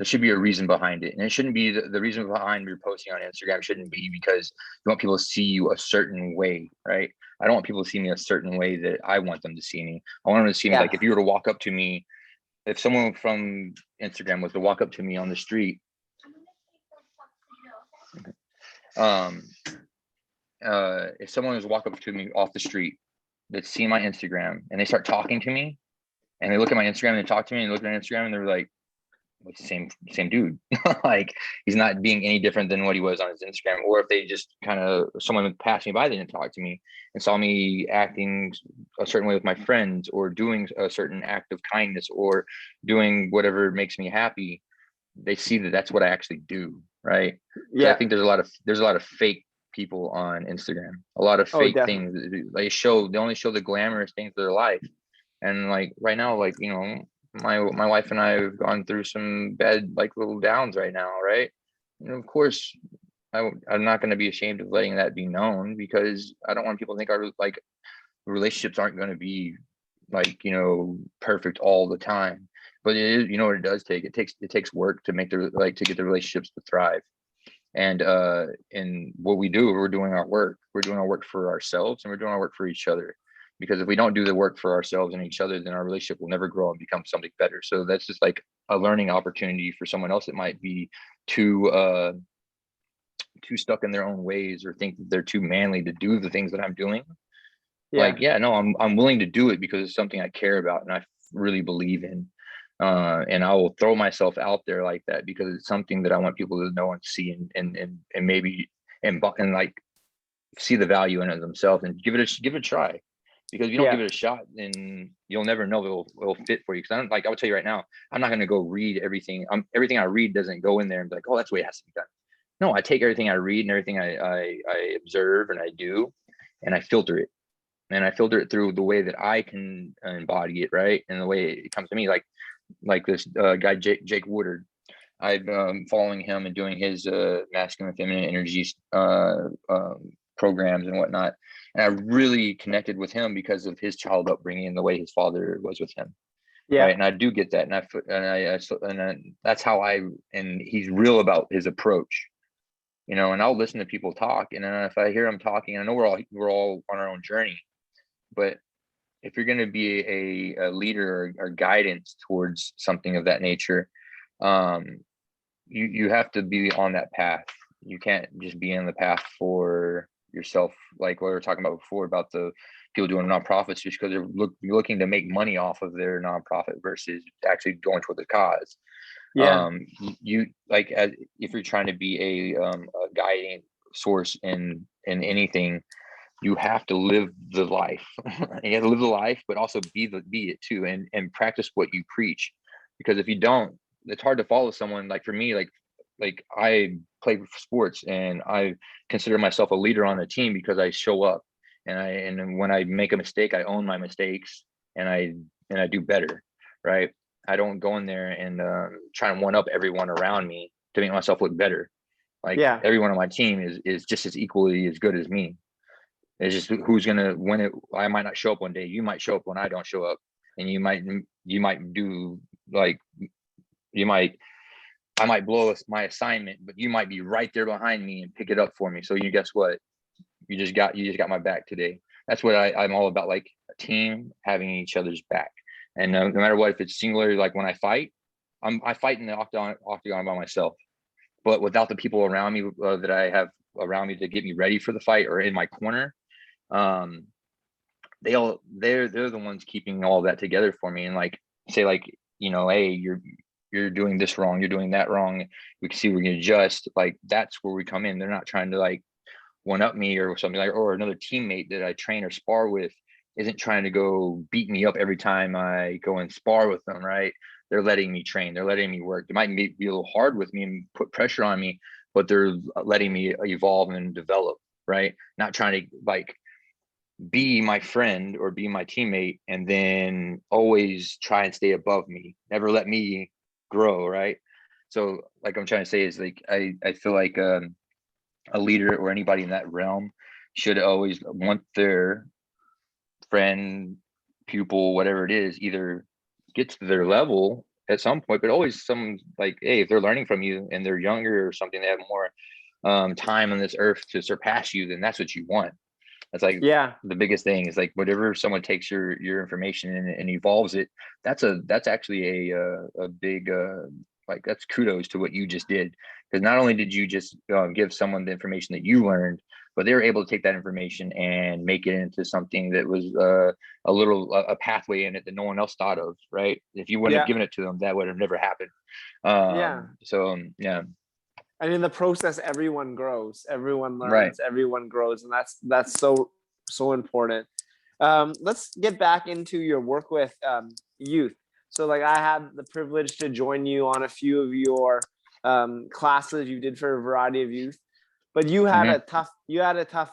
should be a reason behind it, and it shouldn't be the reason behind your posting on Instagram shouldn't be because you want people to see you a certain way, right? I don't want people to see me a certain way that I want them to see me. I want them to see me like, if you were to walk up to me, if someone from Instagram was to walk up to me on the street, if someone was to walk up to me off the street that see my Instagram and they start talking to me, and they look at my Instagram and they talk to me and look at my Instagram and they're like, it's the same dude. Like he's not being any different than what he was on his Instagram. Or if they just kind of, someone passed me by, they didn't talk to me and saw me acting a certain way with my friends, or doing a certain act of kindness, or doing whatever makes me happy, they see that that's what I actually do, right? Yeah. I think there's a lot of fake people on Instagram, a lot of fake things. They only show the glamorous things of their life. And like right now, like, you know, my wife and I have gone through some bad, like, little downs right now, right? And of course, I'm not going to be ashamed of letting that be known, because I don't want people to think our like relationships aren't going to be like, you know, perfect all the time. But it is, you know what it does take? It takes work to make to get the relationships to thrive. And what we do, we're doing our work. We're doing our work for ourselves, and we're doing our work for each other. Because if we don't do the work for ourselves and each other, then our relationship will never grow and become something better. So that's just like a learning opportunity for someone else that might be too stuck in their own ways or think that they're too manly to do the things that I'm doing. Yeah. Like, yeah, no, I'm willing to do it because it's something I care about and I really believe in. And I will throw myself out there like that because it's something that I want people to know and see and maybe and like see the value in it themselves and give it a try. Because if you don't give it a shot, then you'll never know if it'll fit for you. Because I would tell you right now, I'm not going to go read everything. Everything I read doesn't go in there and be like, oh, that's the way it has to be done. No, I take everything I read and everything I observe and I do, and I filter it. And I filter it through the way that I can embody it, right? And the way it comes to me, like this guy Jake Woodard. I'm following him and doing his masculine and feminine energies programs and whatnot. And I really connected with him because of his child upbringing and the way his father was with him. Yeah. Right. And I do get that. And that's how and he's real about his approach, and I'll listen to people talk. And then if I hear them talking, I know we're all on our own journey, but if you're going to be a leader or guidance towards something of that nature, you have to be on that path. You can't just be in the path for yourself, like what we were talking about before about the people doing nonprofits just because they're looking to make money off of their nonprofit versus actually going toward the cause. You like, as if you're trying to be a guiding source in anything, you have to live the life. You have to live the life, but also be it too, and practice what you preach. Because if you don't, it's hard to follow someone. Like for me, like I play sports and I consider myself a leader on a team because I show up and when I make a mistake, I own my mistakes and I do better, right? I don't go in there and try and one up everyone around me to make myself look better. Like everyone on my team is just as equally as good as me. It's just who's gonna win it. I might not show up one day. You might show up when I don't show up, and you might do like I might blow my assignment, but you might be right there behind me and pick it up for me. So you guess what? You just got my back today. That's what I'm all about. Like a team having each other's back, and no matter what, if it's singular, like when I fight, I fight in the octagon by myself. But without the people around me that I have around me to get me ready for the fight or in my corner, they're the ones keeping all that together for me and like say like, hey, you're doing this wrong, you're doing that wrong, we can see we can adjust. Like that's where we come in. They're not trying to like one up me or something like, or another teammate that I train or spar with isn't trying to go beat me up every time I go and spar with them, right? They're letting me train, they're letting me work. They might be a little hard with me and put pressure on me, but they're letting me evolve and develop, right? Not trying to like be my friend or be my teammate and then always try and stay above me, never let me grow, right? So like I'm trying to say is like I feel like a leader or anybody in that realm should always want their friend, pupil, whatever it is, either get to their level at some point, but always some like, hey, if they're learning from you and they're younger or something, they have more time on this earth to surpass you, then that's what you want. That's like the biggest thing is like whatever someone takes your information and evolves it. That's actually a big like that's kudos to what you just did, because not only did you just give someone the information that you learned, but they were able to take that information and make it into something that was a pathway in it that no one else thought of. Right? If you wouldn't have given it to them, that would have never happened. So yeah. And in the process, everyone grows, everyone learns, right. Everyone grows. And that's so important. Let's get back into your work with youth. So like I had the privilege to join you on a few of your classes you did for a variety of youth, but you had a tough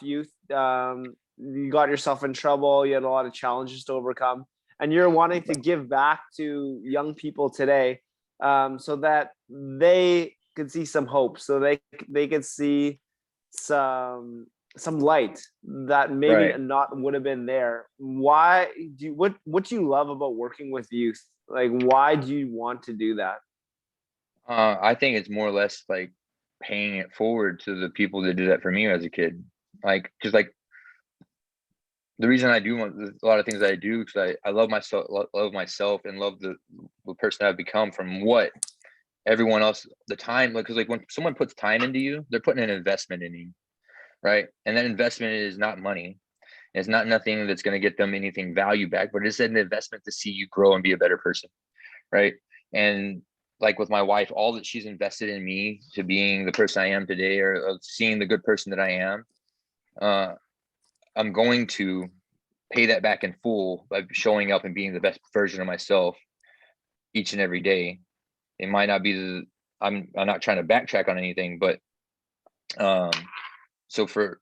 youth. You got yourself in trouble. You had a lot of challenges to overcome, and you're wanting to give back to young people today, so that they could see some hope, so they could see some light that maybe not would have been there. Why do what do you love about working with youth? Like, why do you want to do that? I think it's more or less like paying it forward to the people that did that for me as a kid. Like, because like the reason I do a lot of things that I do, because I love myself and love the person I've become from what everyone else the time, like, because like when someone puts time into you, they're putting an investment in you, right? And that investment is not money. It's not nothing that's going to get them anything value back, but it's an investment to see you grow and be a better person, right? And like with my wife, all that she's invested in me to being the person I am today, or of seeing the good person that I am, I'm going to pay that back in full by showing up and being the best version of myself each and every day. It might not be I'm not trying to backtrack on anything, but so for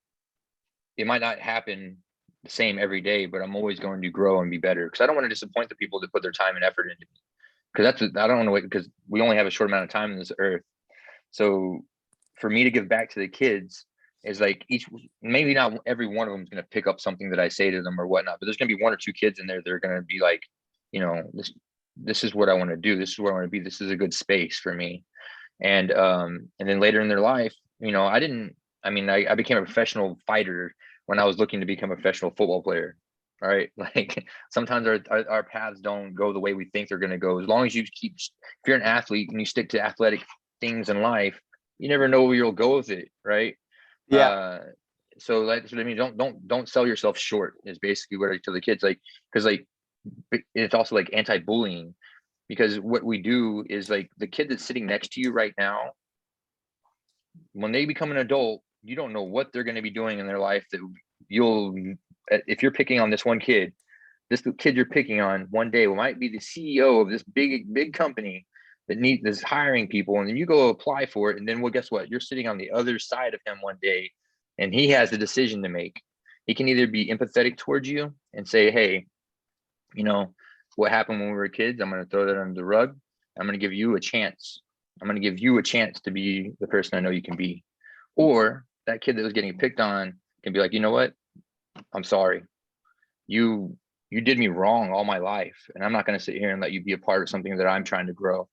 it might not happen the same every day, but I'm always going to grow and be better, because I don't want to disappoint the people that put their time and effort into me. Because I don't want to, because we only have a short amount of time in this earth. So for me to give back to the kids is like maybe not every one of them is going to pick up something that I say to them or whatnot, but there's going to be one or two kids in there that are going to be like, you know, this is what I want to do. This is where I want to be. This is a good space for me. And then later in their life, you know, I became a professional fighter when I was looking to become a professional football player. All right. Like sometimes our paths don't go the way we think they're going to go. As long as if you're an athlete and you stick to athletic things in life, you never know where you'll go with it. Right. Yeah. So that's what I mean. Don't sell yourself short is basically what I tell the kids, like, because like it's also like anti-bullying, because what we do is like the kid that's sitting next to you right now, when they become an adult, you don't know what they're going to be doing in their life that if you're picking on this one kid, this kid you're picking on one day might be the CEO of this big company that's hiring people, and then you go apply for it, and then well, guess what? You're sitting on the other side of him one day, and he has a decision to make. He can either be empathetic towards you and say, hey, you know, what happened when we were kids, I'm going to throw that under the rug. I'm going to give you a chance. I'm going to give you a chance to be the person I know you can be. Or that kid that was getting picked on can be like, you know what? I'm sorry. You did me wrong all my life, and I'm not going to sit here and let you be a part of something that I'm trying to grow.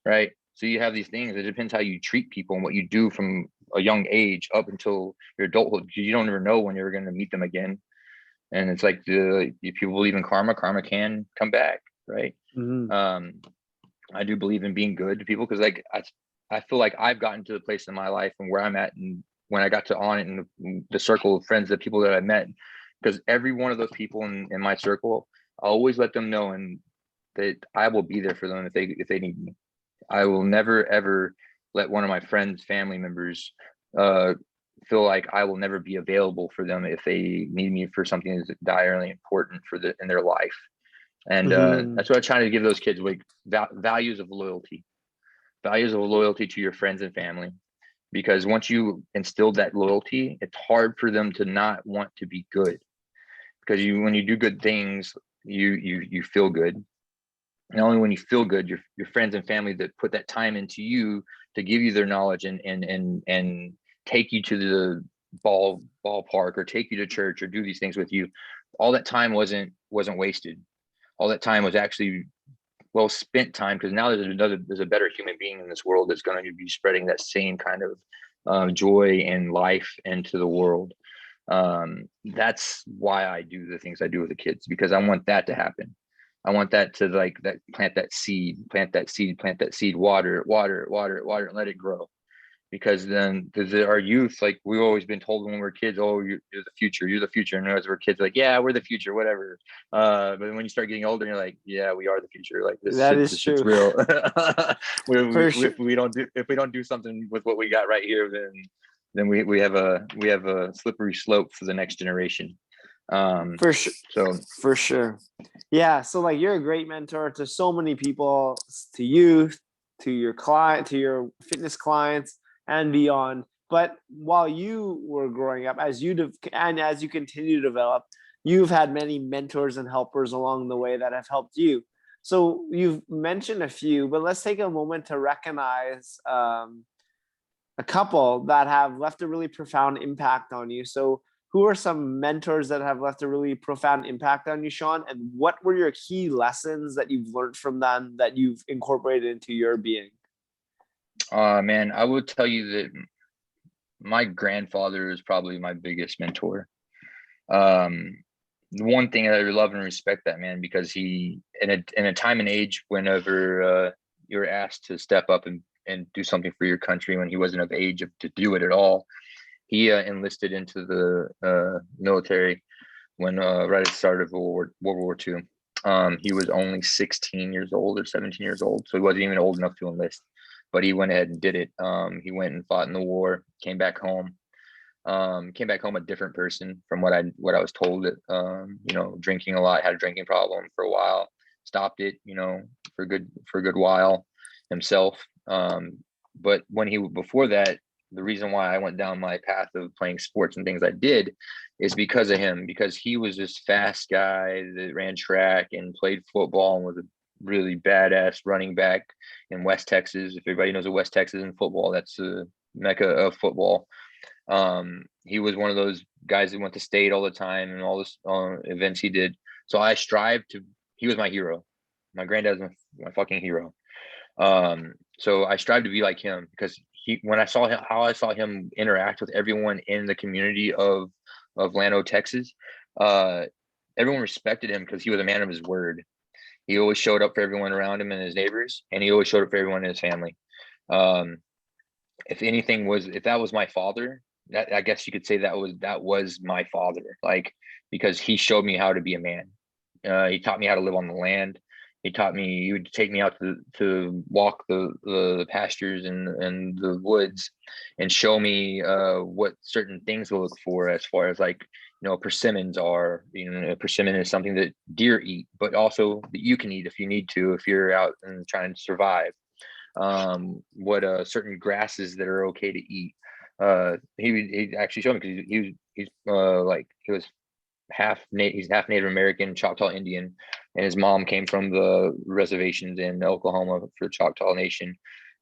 Right. So you have these things. It depends how you treat people and what you do from a young age up until your adulthood, because you don't ever know when you're going to meet them again. And it's like if people believe in karma can come back. Right. Mm-hmm. I do believe in being good to people, because like I feel like I've gotten to the place in my life and where I'm at, and when I got to Onnit and the circle of friends, the people that I met, because every one of those people in my circle, I always let them know and that I will be there for them if they need me. I will never ever let one of my friends, family members, feel like I will never be available for them if they need me for something that's direly important in their life. And that's what I try to give those kids, like values of loyalty to your friends and family. Because once you instill that loyalty, it's hard for them to not want to be good. Because when you do good things, you feel good. Not only when you feel good, your friends and family that put that time into you to give you their knowledge and take you to the ballpark or take you to church or do these things with you, all that time wasn't wasted. All that time was actually well spent time, because now there's a better human being in this world that's going to be spreading that same kind of joy and life into the world. That's why I do the things I do with the kids, because I want that to happen. I want that to plant that seed, water it, and let it grow. Because then our youth, like we've always been told when we were kids, oh, you're the future. And as we're kids, like, yeah, we're the future, whatever. But when you start getting older, you're like, yeah, we are the future. Like this shit's real. If we don't do something with what we got right here, then we have a slippery slope for the next generation. For sure. Yeah. So like you're a great mentor to so many people, to youth, to your client, to your fitness clients and beyond. But while you were growing up, as you continue to develop, you've had many mentors and helpers along the way that have helped you. So you've mentioned a few, but let's take a moment to recognize a couple that have left a really profound impact on you. So who are some mentors that have left a really profound impact on you, Sean? And what were your key lessons that you've learned from them that you've incorporated into your being? Man, I would tell you that my grandfather is probably my biggest mentor. The one thing that I love and respect that man, because he in a time and age whenever you were asked to step up and do something for your country when he wasn't of age to do it at all. He enlisted into the military when right at the start of World War II. He was only 16 years old or 17 years old, so he wasn't even old enough to enlist. But he went ahead and did it. He went and fought in the war, came back home a different person from what I was told. Drinking a lot, had a drinking problem for a while, stopped it, for a good while himself. But before that, the reason why I went down my path of playing sports and things I did is because of him, because he was this fast guy that ran track and played football and was a really badass running back in West Texas. If everybody knows what West Texas in football, that's the mecca of football. He was one of those guys that went to state all the time and all this events he did. So I he was my hero. My granddad's my fucking hero. So I strive to be like him, because when I saw him interact with everyone in the community of Lano, Texas, everyone respected him because he was a man of his word. He always showed up for everyone around him and his neighbors, and he always showed up for everyone in his family. If that was my father, I guess you could say that was my father, because he showed me how to be a man. He taught me how to live on the land. He would take me out to walk the pastures and the woods and show me what certain things to look for, as far as persimmons are. A persimmon is something that deer eat, but also that you can eat if you need to, if you're out and trying to survive. What certain grasses that are okay to eat. He actually showed me, because he's half Native American, Choctaw Indian, and his mom came from the reservations in Oklahoma for the Choctaw Nation,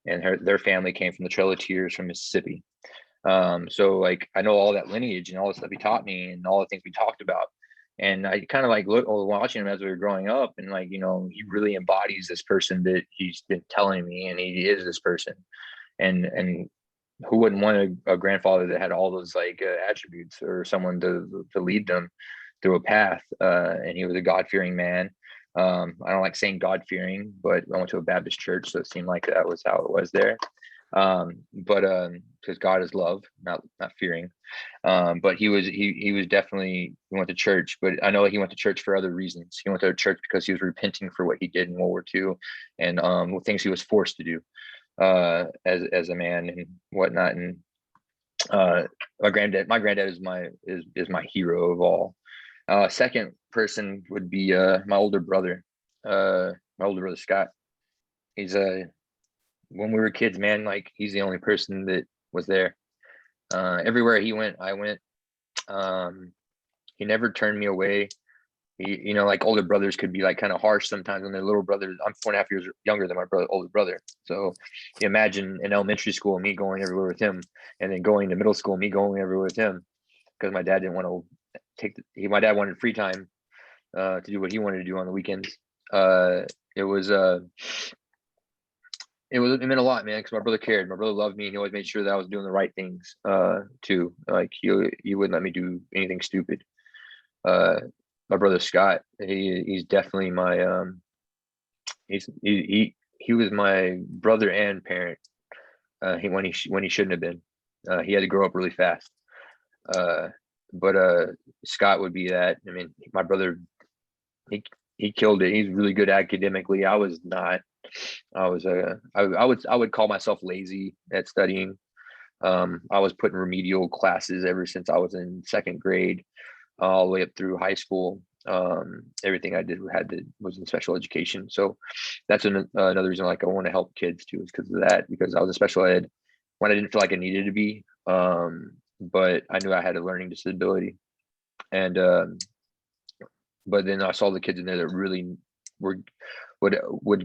and their family came from the Trail of Tears from Mississippi. So I know all that lineage and all the stuff he taught me and all the things we talked about. And I kind of watching him as we were growing up, and he really embodies this person that he's been telling me, and he is this person. And who wouldn't want a grandfather that had all those attributes, or someone to lead them through a path? And he was a God-fearing man. I don't like saying God-fearing, but I went to a Baptist church, so it seemed like that was how it was there. Because God is love, not fearing. But he was definitely, he went to church, but I know he went to church for other reasons. He went to church because he was repenting for what he did in World War II, and things he was forced to do as a man and whatnot. And my granddad is my hero of all. Second person would be my older brother Scott. He's when we were kids, man, he's the only person that was there. Everywhere he went, I went. He never turned me away. He, older brothers could be kind of harsh sometimes when their little brothers. I'm 4.5 years younger than my older brother. So you imagine in elementary school, me going everywhere with him, and then going to middle school, me going everywhere with him, because my dad didn't want to my dad wanted free time to do what he wanted to do on the weekends. It meant a lot, man, because my brother cared. My brother loved me, and he always made sure that I was doing the right things too. He wouldn't let me do anything stupid. My brother Scott, he's definitely my he was my brother and parent. When he shouldn't have been. He had to grow up really fast. But Scott would be that. I mean, my brother, he killed it. He's really good academically. I was not. I would call myself lazy at studying. I was put in remedial classes ever since I was in second grade, all the way up through high school. Everything I did was in special education. So that's another reason I want to help kids too, is because of that, because I was in special ed when I didn't feel like I needed to be. But I knew I had a learning disability, and but then I saw the kids in there that really would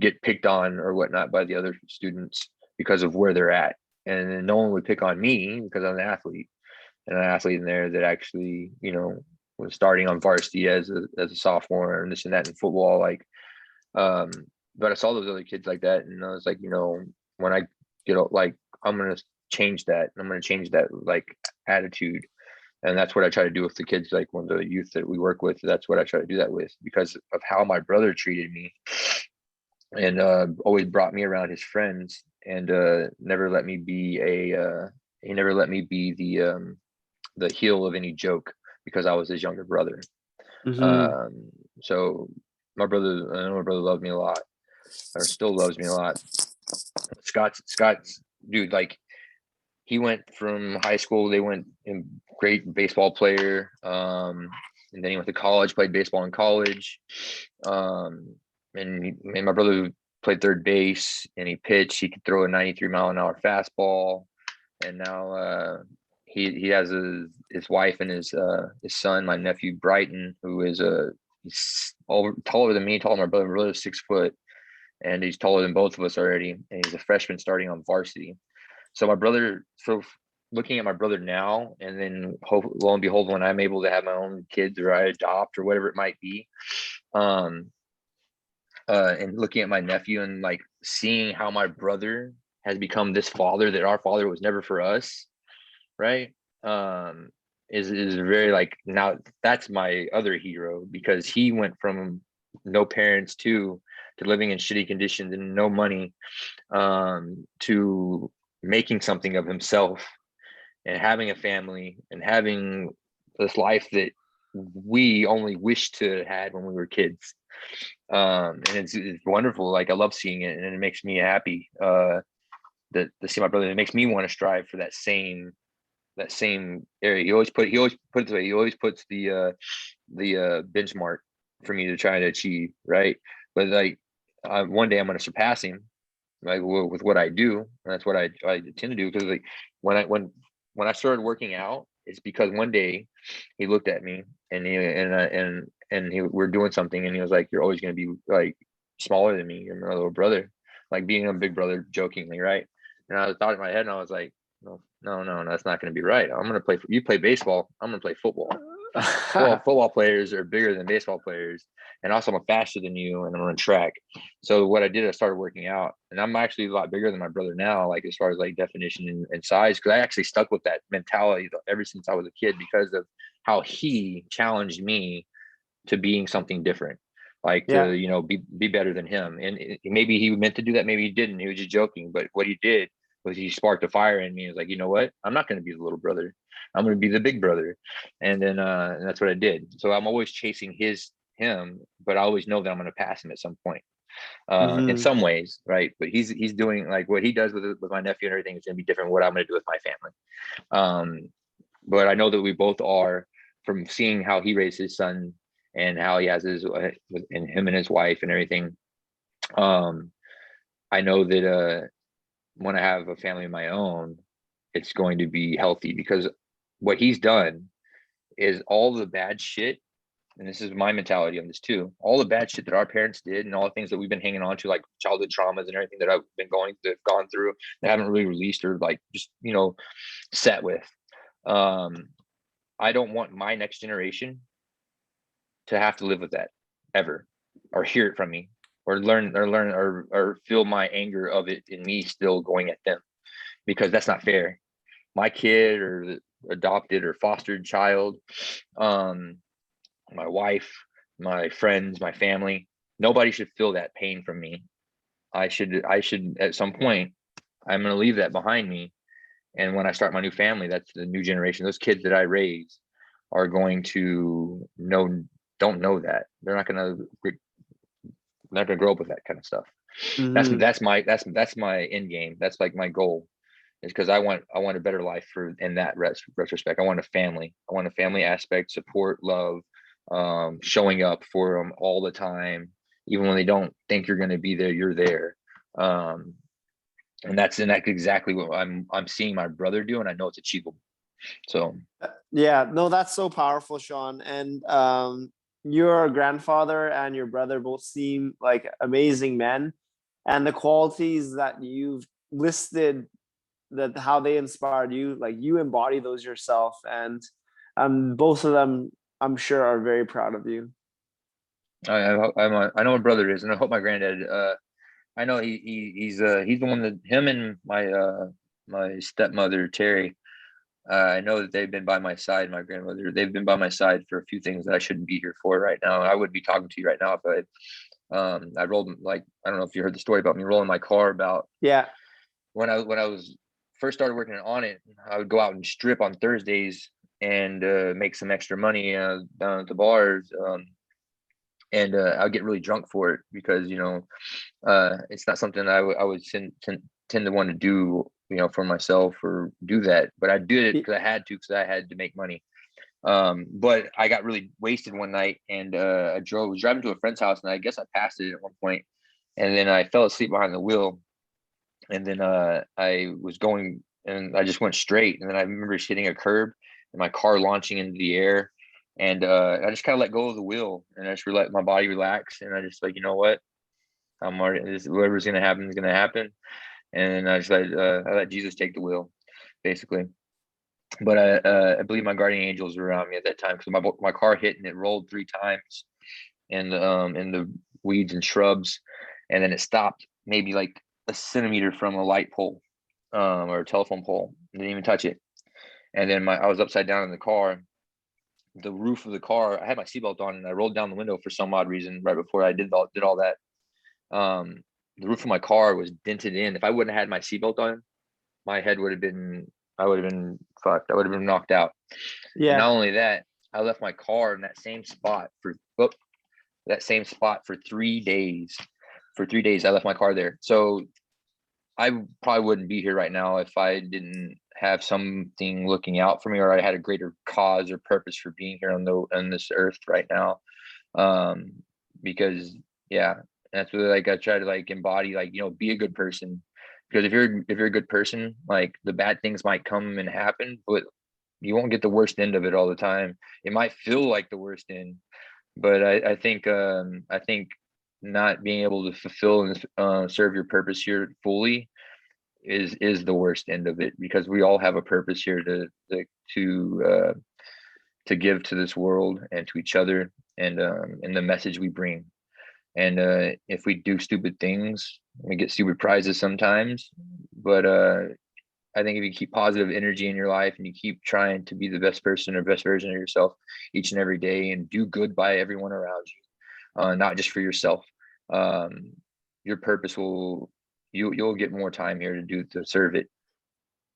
get picked on or whatnot by the other students because of where they're at, and then no one would pick on me because I'm an athlete in there that actually was starting on varsity as a sophomore and this and that in football. But I saw those other kids like that, and I was like, when I get I'm gonna change that. I'm gonna change that attitude. And that's what I try to do with the kids, when the youth that we work with. That's what I try to do that with, because of how my brother treated me. and always brought me around his friends, and never let me be he never let me be the heel of any joke because I was his younger brother. Mm-hmm. Um, so I know my brother loved me a lot, or still loves me a lot. Scott's dude, like he went from high school, they went in great baseball player, and then he went to college, played baseball in college, and my brother played third base, and he pitched. He could throw a 93-mile-an-hour fastball, and now he has his wife and his son, my nephew Brighton, who is he's taller than me, taller than my brother. My brother's 6 foot, and he's taller than both of us already, and he's a freshman starting on varsity. So my brother, so looking at my brother now, and then lo and behold, when I'm able to have my own kids or I adopt or whatever it might be, um, and looking at my nephew and like seeing how my brother has become this father that our father was never for us, right? Um, is very like, now that's my other hero, because he went from no parents to living in shitty conditions and no money, to making something of himself and having a family and having this life that we only wished to have had when we were kids. And it's wonderful. Like I love seeing it, and it makes me happy that to see my brother. It makes me want to strive for that same area. He always puts it away. He always puts the benchmark for me to try to achieve, right? But like one day I'm going to surpass him, like with what I do. And that's what I tend to do, because like when I started working out, it's because one day he looked at me and we're doing something, and he was like, "You're always going to be like smaller than me. You're my little brother," like being a big brother jokingly, right? And I thought in my head, and I was like, "No, no, no, that's not going to be right. I'm going to play. You play baseball. I'm going to play football. Football players are bigger than baseball players, and also I'm faster than you, and I'm on track." So what I did, I started working out, and I'm actually a lot bigger than my brother now, like as far as like definition and size, because I actually stuck with that mentality ever since I was a kid, because of how he challenged me to being something different, like to Yeah. be better than him. And maybe he meant to do that, maybe he didn't. He was just joking. But what he did was he sparked a fire in me. He was like, you know what? I'm not going to be the little brother. I'm going to be the big brother. And then and that's what I did. So I'm always chasing him, but I always know that I'm going to pass him at some point. In Mm-hmm. some ways, right? But he's doing like what he does with my nephew and everything is going to be different from what I'm going to do with my family. But I know that we both are, from seeing how he raised his son and how he has his and him and his wife and everything. I know that when I have a family of my own, it's going to be healthy, because what he's done is all the bad shit. And this is my mentality on this too. All the bad shit that our parents did, and all the things that we've been hanging on to, like childhood traumas and everything that I've been gone through, that haven't really released, or like just set with. I don't want my next generation to have to live with that ever, or hear it from me, or or feel my anger of it in me still going at them, because that's not fair. My kid, or the adopted or fostered child, um, my wife, my friends, my family, nobody should feel that pain from me. I should at some point, I'm going to leave that behind me. And when I start my new family, that's the new generation. Those kids that I raise are going to don't know that. They're not going to grow up with that kind of stuff. Mm-hmm. That's my end game. That's like my goal, is because I want a better life in that retrospect. I want a family. I want a family aspect, support, love, showing up for them all the time, even when they don't think you're going to be there. You're there. Um, and that's exactly what I'm seeing my brother do, and I know it's achievable. So Yeah, no, that's so powerful, Sean. And your grandfather and your brother both seem like amazing men. And the qualities that you've listed, that how they inspired you, like you embody those yourself. And both of them, I'm sure, are very proud of you. I know my brother is, and I hope my granddad. I know he's the one that him and my stepmother Terry. I know that they've been by my side. My grandmother, they've been by my side for a few things that I shouldn't be here for right now. I would be talking to you right now if I rolled, like, I don't know if you heard the story about me rolling my car about Yeah. when I was first started working on it. I would go out and strip on Thursdays and make some extra money down at the bars. And I would get really drunk for it because, it's not something that I would tend to want to do, for myself or do that. But I did it because I had to make money. But I got really wasted one night, and I was driving to a friend's house, and I guess I passed it at one point, and then I fell asleep behind the wheel, and then I was going, and I just went straight, and then I remember hitting a curb and my car launching into the air, and I just kind of let go of the wheel, and I just let my body relax, and I just like, you know what, whatever's gonna happen is gonna happen, and I just I let Jesus take the wheel, basically. But I believe my guardian angels were around me at that time, because my car hit and it rolled 3 times in the weeds and shrubs, and then it stopped maybe like a centimeter from a light pole, or a telephone pole. Didn't even touch it. And then I was upside down in the car. The roof of the car, I had my seatbelt on, and I rolled down the window for some odd reason right before I did all that. The roof of my car was dented in. If I wouldn't have had my seatbelt on, my head would have been, I would have been fucked. I would have been knocked out. Yeah. And not only that, I left my car in that same spot for 3 days. For 3 days, I left my car there. So I probably wouldn't be here right now if I didn't have something looking out for me, or I had a greater cause or purpose for being here on this earth right now. Because that's what, like, I try to, like, embody, like, be a good person. Because if you're a good person, like, the bad things might come and happen, but you won't get the worst end of it all the time. It might feel like the worst end, but I think not being able to fulfill and serve your purpose here fully is the worst end of it, because we all have a purpose here to give to this world and to each other, and the message we bring. And if we do stupid things, we get stupid prizes sometimes. But I think if you keep positive energy in your life, and you keep trying to be the best person or best version of yourself each and every day, and do good by everyone around you, not just for yourself, your purpose you'll get more time here to serve it.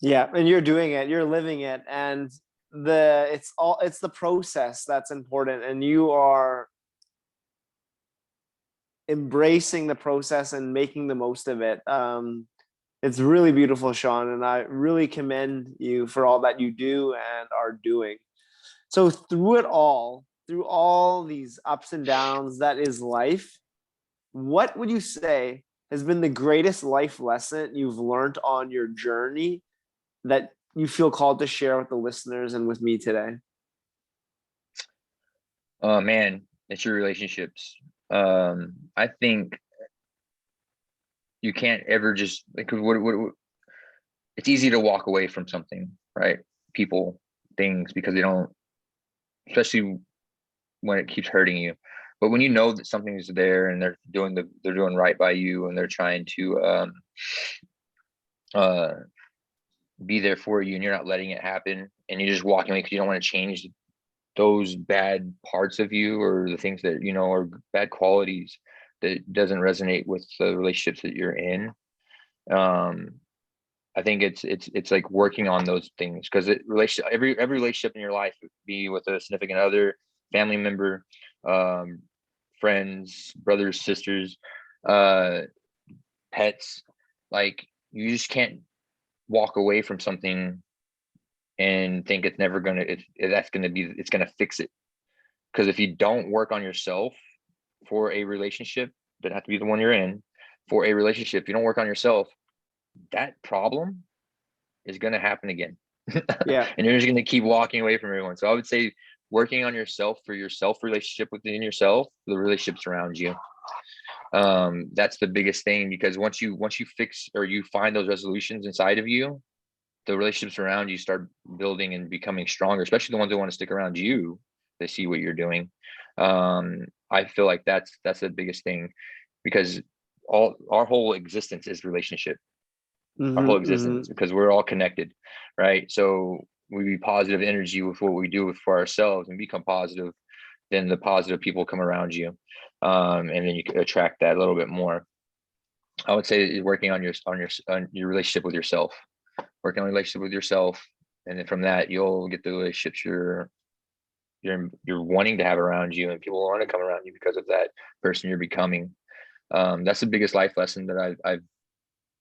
Yeah, and you're doing it, you're living it, and it's the process that's important, and you are embracing the process and making the most of it. It's really beautiful, Sean, and I really commend you for all that you do and are doing. So through all these ups and downs that is life, what would you say has been the greatest life lesson you've learned on your journey that you feel called to share with the listeners and with me today? Oh man, it's your relationships. I think you can't ever just, like, it's easy to walk away from something, right? People, things, because they don't, especially when it keeps hurting you. But when you know that something's there, and they're doing right by you, and they're trying to be there for you, and you're not letting it happen, and you're just walking away because you don't want to change those bad parts of you, or the things that are bad qualities that doesn't resonate with the relationships that you're in. I think it's like working on those things, because every relationship in your life, be with a significant other, family member, friends, brothers, sisters, pets, like, you just can't walk away from something and think it's never gonna it's gonna fix it. Because if you don't work on yourself for a relationship, doesn't have to be the one you're in, for a relationship, if you don't work on yourself, that problem is going to happen again. Yeah. And you're just going to keep walking away from everyone. So I would say working on yourself for your relationship within yourself, the relationships around you. That's the biggest thing, because once you fix, or you find those resolutions inside of you, the relationships around you start building and becoming stronger, especially the ones that want to stick around you. They see what you're doing. I feel like that's the biggest thing, because our whole existence is relationship. Our whole existence, because we're all connected, right? So we be positive energy with what we do for ourselves, and become positive, then the positive people come around you. And then you can attract that a little bit more. I would say working on your relationship with yourself, working on a relationship with yourself, and then from that you'll get the relationships you're wanting to have around you, and people want to come around you because of that person you're becoming. That's the biggest life lesson that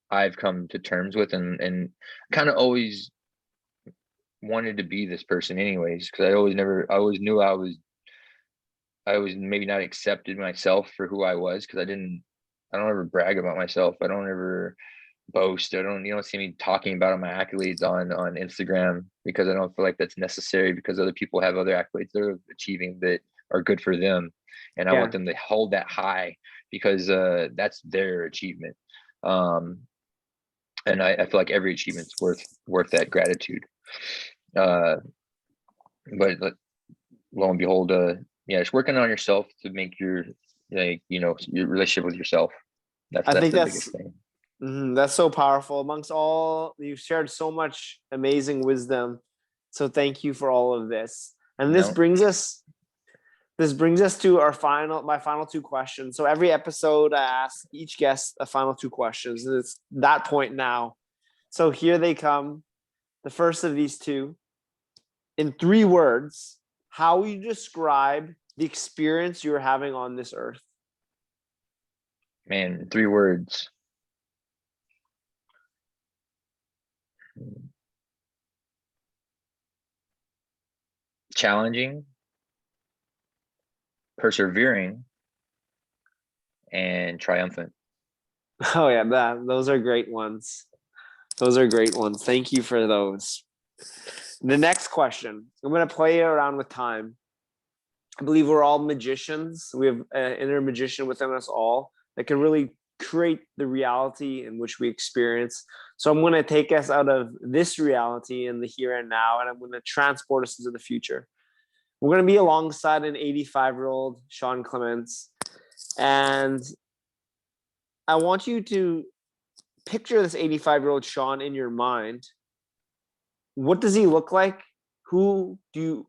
I've come to terms with, and kind of always wanted to be this person anyways, because I always knew I was maybe not accepted myself for who I was, because I don't ever brag about myself. I don't ever boast. You don't see me talking about my accolades on Instagram, because I don't feel like that's necessary, because other people have other accolades they're achieving that are good for them. And I want them to hold that high, because that's their achievement. And I feel like every achievement's worth that gratitude. But lo and behold, it's working on yourself to make your relationship with yourself. That's the biggest thing. That's so powerful. Amongst all, you've shared so much amazing wisdom. So thank you for all of this. And this brings us to my final two questions. So every episode I ask each guest a final two questions. And it's that point now. So here they come. The first of these two. In 3 words, how would you describe the experience you're having on this earth? Man, 3 words. Challenging, persevering, and triumphant. Oh yeah, those are great ones. Thank you for those. The next question, I'm going to play around with time. I believe we're all magicians. We have an inner magician within us all that can really create the reality in which we experience. So I'm going to take us out of this reality in the here and now, and I'm going to transport us into the future. We're going to be alongside an 85-year-old Sean Clements, and I want you to picture this 85-year-old Sean in your mind. What does he look like? Who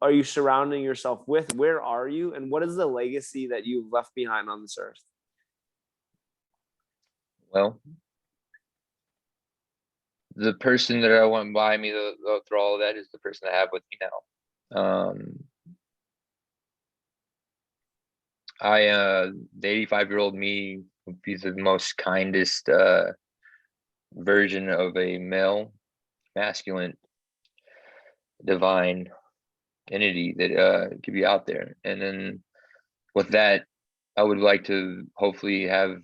are you surrounding yourself with? Where are you? And what is the legacy that you've left behind on this earth? Well, the person that I want by me through all of that is the person I have with me now. The 85-year-old me would be the most kindest version of a male, masculine, divine entity that could be out there. And then with that, I would like to hopefully have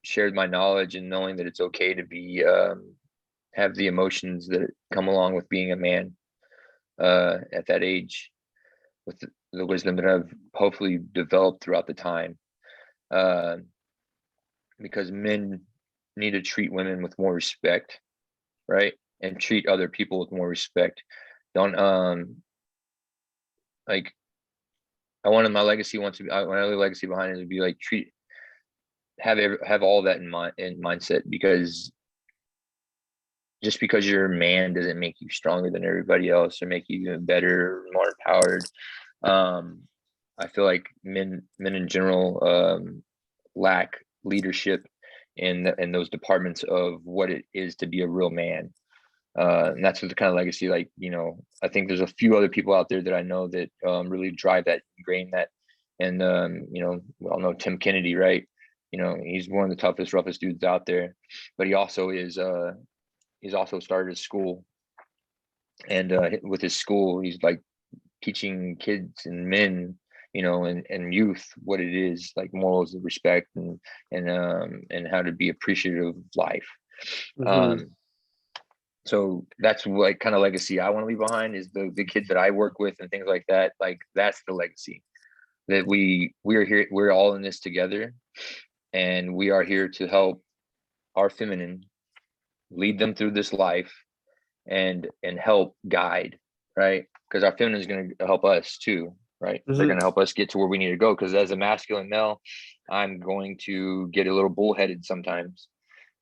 shared my knowledge and knowing that it's okay to be have the emotions that come along with being a man at that age, with the wisdom that I've hopefully developed throughout the time, because men need to treat women with more respect, right? And treat other people with more respect. Don't like, I wanted my legacy my legacy behind it to be like have all that in mindset, because just because you're a man doesn't make you stronger than everybody else or make you even better, more empowered. I feel like men in general lack leadership in those departments of what it is to be a real man. And that's what the kind of legacy, like, I think there's a few other people out there that I know that really drive that, ingrain that. And, we all know Tim Kennedy, right? He's one of the toughest, roughest dudes out there, but he also is, he's also started a school, and with his school, he's like teaching kids and men, and youth what it is, like morals of respect and how to be appreciative of life. Mm-hmm. So that's what kind of legacy I want to leave behind, is the kids that I work with and things like that. Like, that's the legacy, that we're here, we're all in this together, and we are here to help our feminine lead them through this life and help guide, right? Because our feminine is going to help us too, right? Mm-hmm. They're going to help us get to where we need to go. Because as a masculine male, I'm going to get a little bullheaded sometimes,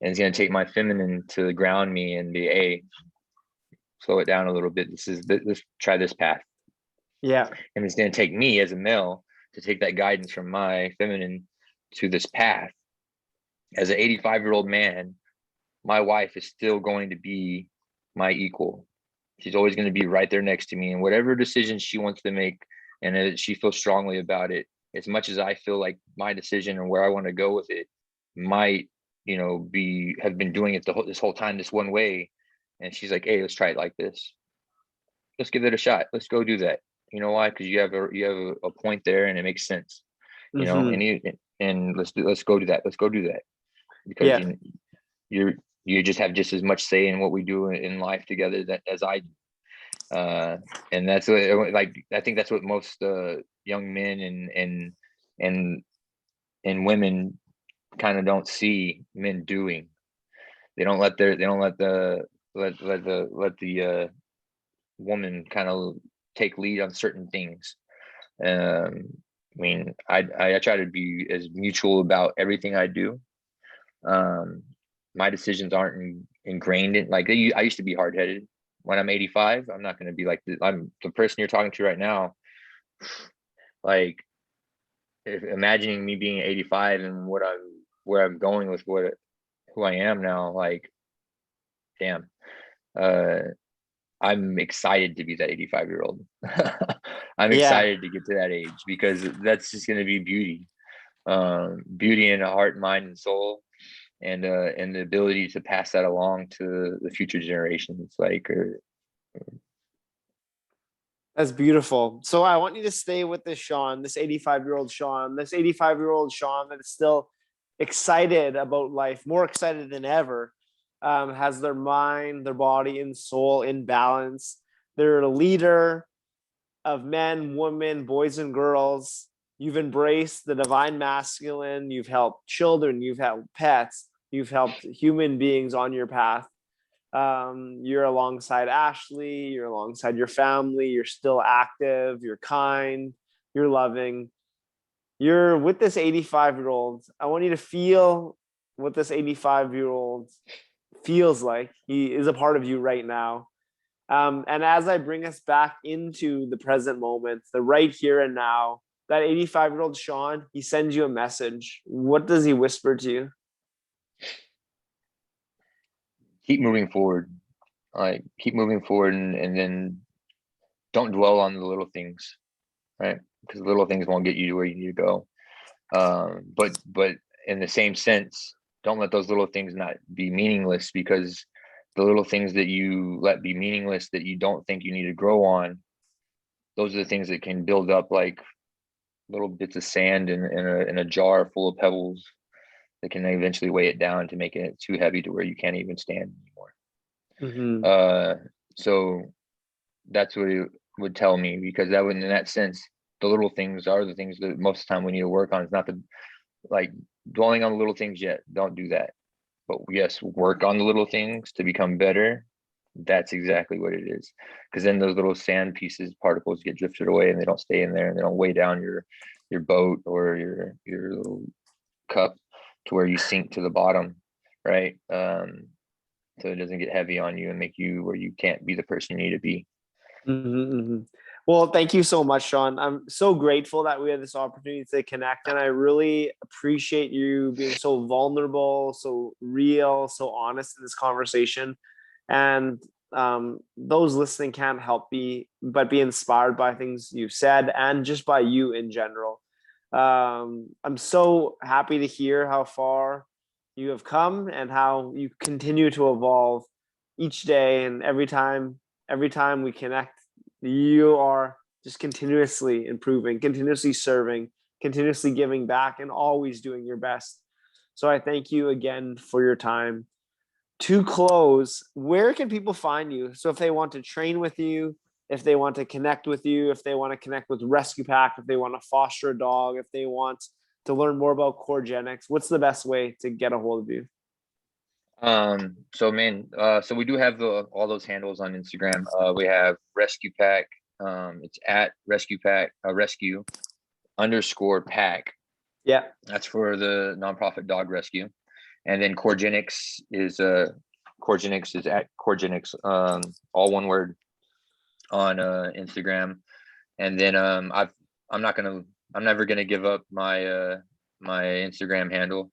and it's going to take my feminine to ground me and be, hey, slow it down a little bit. Let's try this path. Yeah. And it's going to take me as a male to take that guidance from my feminine to this path. As an 85-year-old man, my wife is still going to be my equal. She's always going to be right there next to me, and whatever decision she wants to make, and she feels strongly about it, as much as I feel like my decision and where I want to go with it might, have been doing it this whole time this one way, and she's like, hey, let's try it like this. Let's give it a shot. Let's go do that. You know why? Because you have a point there, and it makes sense. And let's go do that. Let's go do that, because you just have just as much say in what we do in life together as I do. And that's what, like, I think that's what most young men and women kind of don't see men doing. They don't let the woman kind of take lead on certain things. I mean, I try to be as mutual about everything I do. My decisions aren't ingrained in, like, I used to be hard-headed. When I'm 85, I'm not going to be like I'm the person you're talking to right now. Like, imagining me being 85 and where I'm going with who I am now, like, damn, I'm excited to be that 85-year-old. I'm excited to get to that age, because that's just going to be beauty in a heart, mind, and soul, and the ability to pass that along to the future generations. Like, That's beautiful. So I want you to stay with this Sean, this 85-year-old Sean, that is still excited about life, more excited than ever, has their mind, their body, and soul in balance. They're a leader of men, women, boys, and girls. You've embraced the divine masculine. You've helped children. You've helped pets. You've helped human beings on your path. You're alongside Ashley. You're alongside your family. You're still active. You're kind. You're loving. You're with this 85-year-old. I want you to feel what this 85-year-old feels like. He is a part of you right now. And as I bring us back into the present moment, the right here and now, that 85-year-old Sean, he sends you a message. What does he whisper to you? Keep moving forward. Like, keep moving forward, and then don't dwell on the little things, right? Because little things won't get you to where you need to go. But in the same sense, don't let those little things not be meaningless, because the little things that you let be meaningless, that you don't think you need to grow on, those are the things that can build up like little bits of sand in a jar full of pebbles that can eventually weigh it down to make it too heavy to where you can't even stand anymore. So that's what it would tell me, because that would, in that sense, the little things are the things that most of the time we need to work on. It's not like dwelling on the little things yet. Don't do that. But yes, work on the little things to become better. That's exactly what it is. Because then those little sand pieces, particles, get drifted away, and they don't stay in there, and they don't weigh down your boat or your little cup to where you sink to the bottom, right? So it doesn't get heavy on you and make you where you can't be the person you need to be. Well, thank you so much, Sean. I'm so grateful that we had this opportunity to connect, and I really appreciate you being so vulnerable, so real, so honest in this conversation. And those listening can't help but be inspired by things you've said, and just by you in general. I'm so happy to hear how far you have come and how you continue to evolve each day, and every time we connect, you are just continuously improving, continuously serving, continuously giving back, and always doing your best. So I thank you again for your time. To close, where can people find you? So if they want to train with you, if they want to connect with you, if they want to connect with Rescue Pac, if they want to foster a dog, if they want to learn more about Coregenics, what's the best way to get a hold of you? So we do have all those handles on Instagram. We have Rescue Pac. It's at Rescue Pac, rescue _pac. Yeah. That's for the nonprofit dog rescue. And then Coregenics is at Coregenics, all one word, on Instagram. And then I'm not gonna I'm never gonna give up my my Instagram handle.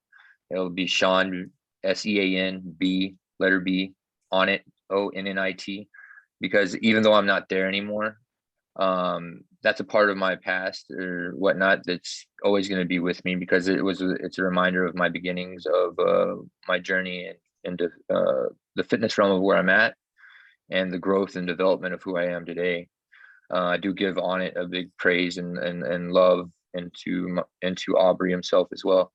It'll be Sean SEAN letter B Onnit ONNIT, because even though I'm not there anymore, that's a part of my past or whatnot that's always going to be with me, because it's a reminder of my beginnings of my journey into the fitness realm of where I'm at, and the growth and development of who I am today. I do give Onnit a big praise and love, and to Aubrey himself as well,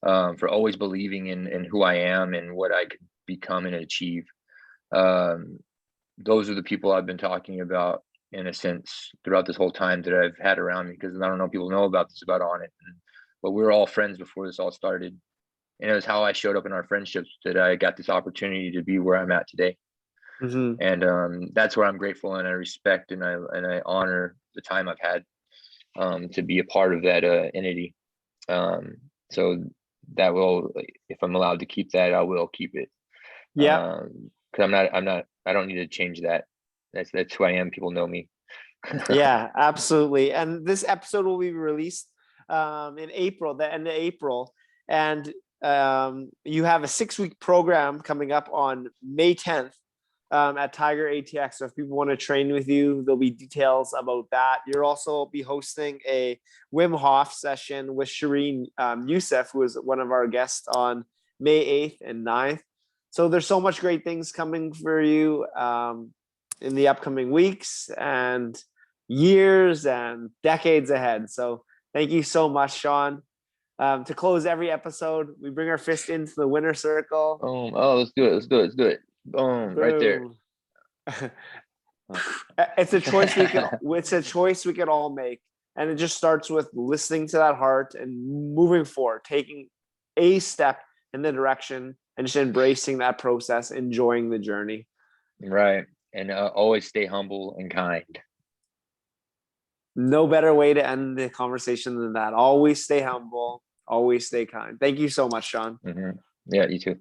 for always believing in who I am and what I could become and achieve. Those are the people I've been talking about, in a sense, throughout this whole time that I've had around me, because I don't know if people know about this about Onnit, but we were all friends before this all started. And it was how I showed up in our friendships that I got this opportunity to be where I'm at today. Mm-hmm. And that's where I'm grateful, and I respect and I honor the time I've had to be a part of that entity. So that will, if I'm allowed to keep that, I will keep it. Yeah. Because I don't need to change that. That's who I am. People know me. Yeah, absolutely. And this episode will be released in April, the end of April. And you have a 6-week program coming up on May 10th at Tiger ATX. So if people want to train with you, there'll be details about that. You'll also be hosting a Wim Hof session with Shireen Youssef, who is one of our guests, on May 8th and 9th. So there's so much great things coming for you in the upcoming weeks and years and decades ahead. So thank you so much, Sean. To close every episode, we bring our fist into the winner circle. Oh, let's do it. Let's do it. Boom, right there. It's a choice we can all make. And it just starts with listening to that heart and moving forward, taking a step in the direction and just embracing that process, enjoying the journey. Right. And always stay humble and kind. No better way to end the conversation than that. Always stay humble, always stay kind. Thank you so much, Sean. Mm-hmm. Yeah, you too.